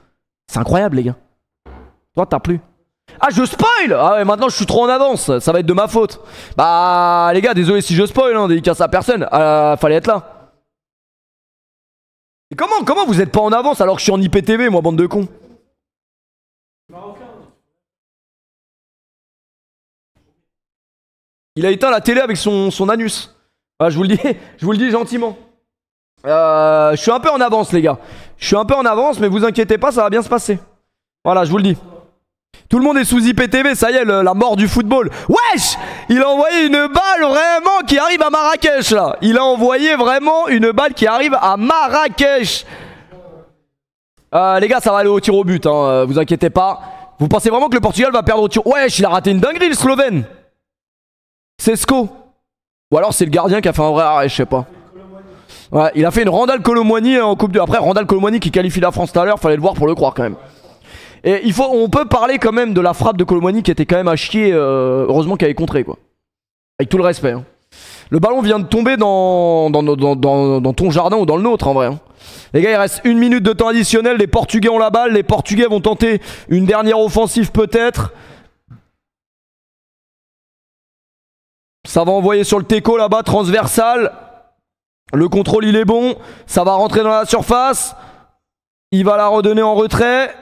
C'est incroyable les gars. Toi t'as plus. Ah je spoil. Ah ouais maintenant je suis trop en avance. Ça va être de ma faute. Bah les gars désolé si je spoil hein, dédicace à personne. Fallait être là. Et comment vous êtes pas en avance alors que je suis en IPTV moi bande de cons. Il a éteint la télé avec son anus. Ah, je vous le dis gentiment. Je suis un peu en avance les gars. Je suis un peu en avance mais vous inquiétez pas ça va bien se passer. Voilà je vous le dis. Tout le monde est sous IPTV, ça y est, la mort du football. Wesh! Il a envoyé une balle vraiment qui arrive à Marrakech là. Il a envoyé vraiment une balle qui arrive à Marrakech. Les gars, ça va aller au tir au but, hein, vous inquiétez pas. Vous pensez vraiment que le Portugal va perdre au tir? Wesh, il a raté une dinguerie le Slovène. Sesko. Ou alors c'est le gardien qui a fait un vrai arrêt, je sais pas. Ouais, il a fait une Randal Colomwani en Coupe du... Après, Randal Colomwani qui qualifie la France tout à l'heure, fallait le voir pour le croire quand même. Et on peut parler quand même de la frappe de Colomwani qui était quand même à chier, heureusement qu'elle est contrée quoi. Avec tout le respect. Hein. Le ballon vient de tomber dans ton jardin ou dans le nôtre en vrai. Hein. Les gars, il reste 1 minute de temps additionnel, les Portugais ont la balle, les Portugais vont tenter une dernière offensive peut-être. Ça va envoyer sur le teco là-bas, transversal. Le contrôle il est bon, ça va rentrer dans la surface. Il va la redonner en retrait.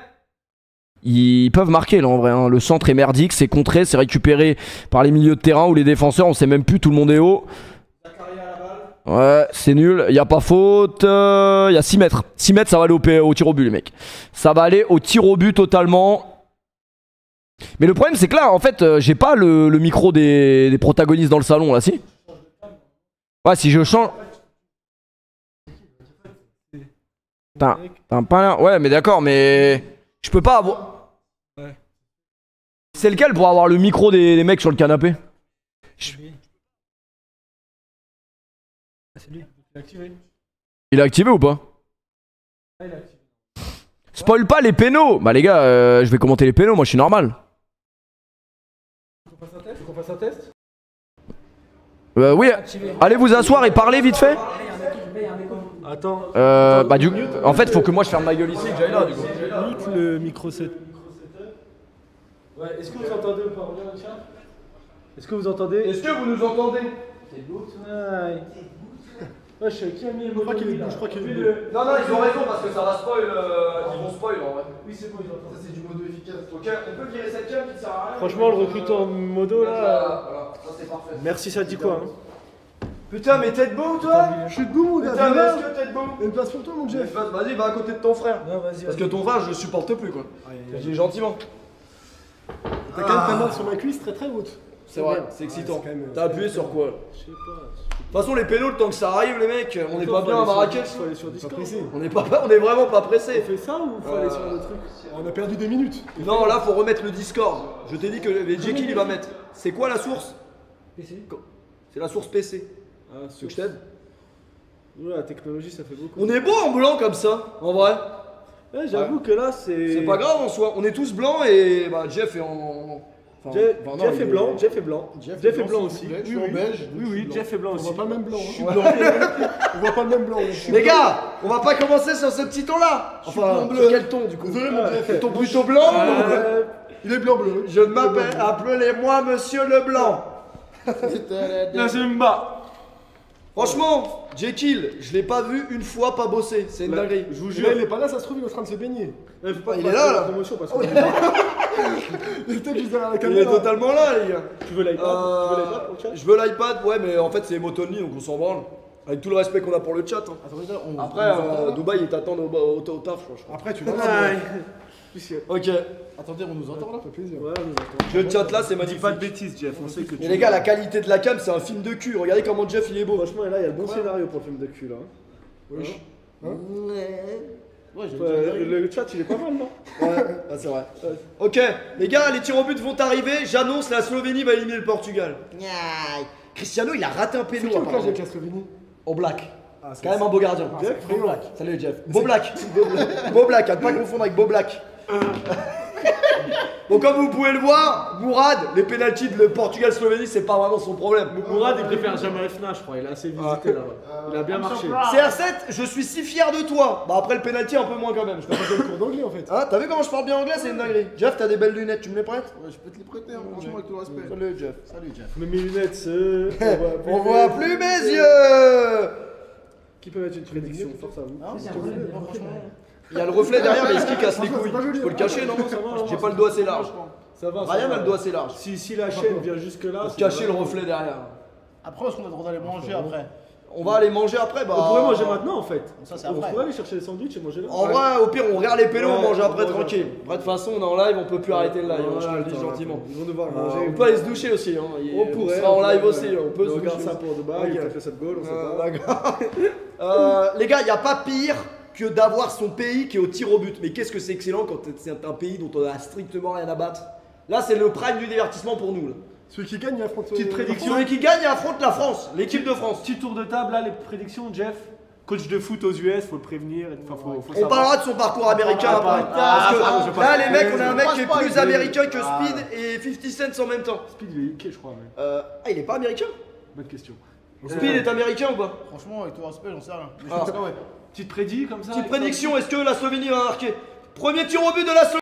Ils peuvent marquer là en vrai, hein. Le centre est merdique, c'est contré, c'est récupéré par les milieux de terrain ou les défenseurs, on sait même plus, tout le monde est haut. Ouais, c'est nul, il n'y a pas faute, il y a 6 mètres. 6 mètres, ça va aller au tir au but les mecs. Ça va aller au tir au but totalement. Mais le problème c'est que là en fait j'ai pas le micro des protagonistes dans le salon là, si. Ouais, si je change... T'as pas là. Ouais mais d'accord mais... Je peux pas avoir... Ouais. C'est lequel pour avoir le micro des mecs sur le canapé? C'est lui, il est activé. Il est activé ou pas? Ah, il est activé. Spoil pas les pénaux. Bah les gars, je vais commenter les pénaux, moi je suis normal. Faut qu'on fasse un test? Oui, allez vous asseoir et parler vite fait. Attends. Bah du coup, en fait faut que moi je ferme ma gueule ici, que j'aille là du coup. Mute le micro 7. Ouais, est-ce que vous entendez ou pas? Regarde le chat. Est-ce que vous entendez? Est-ce que vous nous entendez? C'est beau, ouais. Ouais, je sais qui a mis le mot. Je crois qu'il est bleu. Non, ils ont raison parce que ça va spoil, ils vont spoil en vrai. Oui, c'est bon, ils entendent. Ça, c'est du modo efficace. Ok, on peut virer cette cam qui sert à rien. Franchement, le recruteur modo là. Voilà, ça c'est parfait. Merci, ça dit quoi hein? Putain, mais t'es debout toi? Je suis debout, mon gars. Putain, mais est-ce que t'es debout? Une place pour toi, mon Jeff. Vas-y, va à côté de ton frère. Non, vas-y. Parce que ton frère, je le supporte plus quoi. Je dis gentiment. T'as quand même ta main sur ma cuisse très très haute. C'est vrai, c'est excitant. Ouais, T'as appuyé sur quoi? Je sais pas. De toute façon, les pénaux, le temps que ça arrive, les mecs, on n'est pas bien à Marrakech. Faut aller sur Discord. On est vraiment pas pressé. On fait ça ou faut aller sur le truc? On a perdu 2 minutes. Non, là, faut remettre le Discord. Je t'ai dit que Jekyll il va mettre. C'est quoi la source? PC. C'est la source PC. Ah, Tu veux que je t'aide? Ouais, la technologie ça fait beaucoup. On est beau en blanc comme ça, en vrai. Ouais, j'avoue que là c'est. C'est pas grave en soi. On est tous blancs et bah, Jeff est en. Enfin, Jeff est blanc, Jeff est blanc. Jeff est blanc aussi. Je suis en beige. Oui, Jeff est blanc On aussi. voit pas le même blanc. Je suis hein. blanc. On voit pas le même blanc. Les gars, on va pas commencer sur ce petit ton là. Enfin, blanc sur bleu. quel ton du coup? Désolé, mon Jeff. Ton plutôt blanc Il est blanc-bleu. Je m'appelle, appelez-moi Monsieur Leblanc. Zumba. Franchement, Jekyll, je l'ai pas vu une fois pas bosser. C'est une dinguerie. Je vous Là, jure. il est pas là, ça se trouve, il est en train de se baigner. Il faut pas Il passer est là, la là. promotion parce que. Il était juste derrière la Il est caméra. totalement là, les gars. Tu veux l'iPad? Tu veux l'iPad pour le chat? Je veux l'iPad, ouais, mais en fait c'est Motoni donc on s'en branle. Avec tout le respect qu'on a pour le chat. Hein. Attends, on- Après, on nous entend, là Dubaï ils t'attendent au taf, je crois. Après, tu vas là. Ok. Attendez, on nous entend là, ça fait plaisir. Ouais, nous attendons. Le chat là c'est Dis magnifique. pas de bêtises, Jeff. On sait que tu. Et les gars, la qualité de la cam c'est un film de cul. Regardez comment Jeff il est beau. Franchement, et là, il y a le bon scénario pour le film de cul là. Wesh. Le chat, il est pas mal, non? Ouais, ah, c'est vrai. Ok, les gars, les tirs au but vont arriver. J'annonce la Slovénie va éliminer le Portugal. Cristiano il a raté un C'est péno qui le clash apparemment. avec la Slovénie? En black. Ah, c'est Quand même un beau gardien. Jeff, Beau Black. Salut Jeff. Beau Black. Beau Black, à ne pas confondre avec Beau Black. Bon, comme vous pouvez le voir, Mourad, les pénaltys de le Portugal-Slovénie, c'est pas vraiment son problème. Mourad, il préfère Jamal Fna, je crois. Il a assez visité là-bas. Il a bien marché. CR7, je suis si fier de toi. Bah après le pénalty un peu moins quand même. Je T'as pas le cours d'anglais en fait. Hein, t'as vu comment je parle bien anglais, c'est une dinguerie. Jeff, t'as des belles lunettes, tu me les prêtes? Ouais, je peux te les prêter, hein, franchement, avec tout le respect. Salut Jeff. Salut Jeff. Mais mes lunettes, On voit plus mes yeux. Qui peut mettre une prédiction? Force à vous. Il y a le reflet derrière, mais est-ce qu'il casse les couilles? Je peux le cacher, non? J'ai pas le doigt assez large. Ça va. Ryan a le doigt assez large. Si la chaîne vient jusque là. Pour cacher le reflet derrière. Après, est-ce qu'on a le droit d'aller manger après? On va aller manger après, bah. On pourrait manger maintenant en fait. Ça, c'est On après. pourrait aller chercher les sandwichs et manger là. En vrai, au pire, on regarde les pélos, on Ouais, mange après on mange tranquille. Après, de toute façon, on est en live, on peut plus arrêter le live, hein, je te le dis gentiment. Ils vont devoir manger. On peut aller se doucher aussi, hein. On pourrait. sera en live pourrait, aussi, on peut se regarde doucher. ça pour Dubaï, Ok. il a fait cette goal, on sait pas. D'accord. Les gars, il n'y a pas pire que d'avoir son pays qui est au tir au but. Mais qu'est-ce que c'est excellent quand c'est un pays dont on a strictement rien à battre. Là, c'est le prime du divertissement pour nous. Là. Celui qui gagne, il affronte. Petite prédiction. Celui qui gagne affronte la France, l'équipe de France. Petit tour de table là, les prédictions, Jeff. Coach de foot aux US, faut le prévenir. Enfin, faut On savoir. parlera de son parcours américain après. Parce que là, les mecs, on a un mec qui est plus américain que Speed et 50 Cent en même temps. Speed, il est UK, je crois. Mais... Ah, il est pas américain? Bonne question. Speed est américain ou pas? Franchement, avec tout respect, j'en sais rien. Mais je Ah. pense que ouais. Petite prédit comme ça. Petite prédiction, est-ce que la Slovénie va marquer? Premier tir au but de la Slovénie.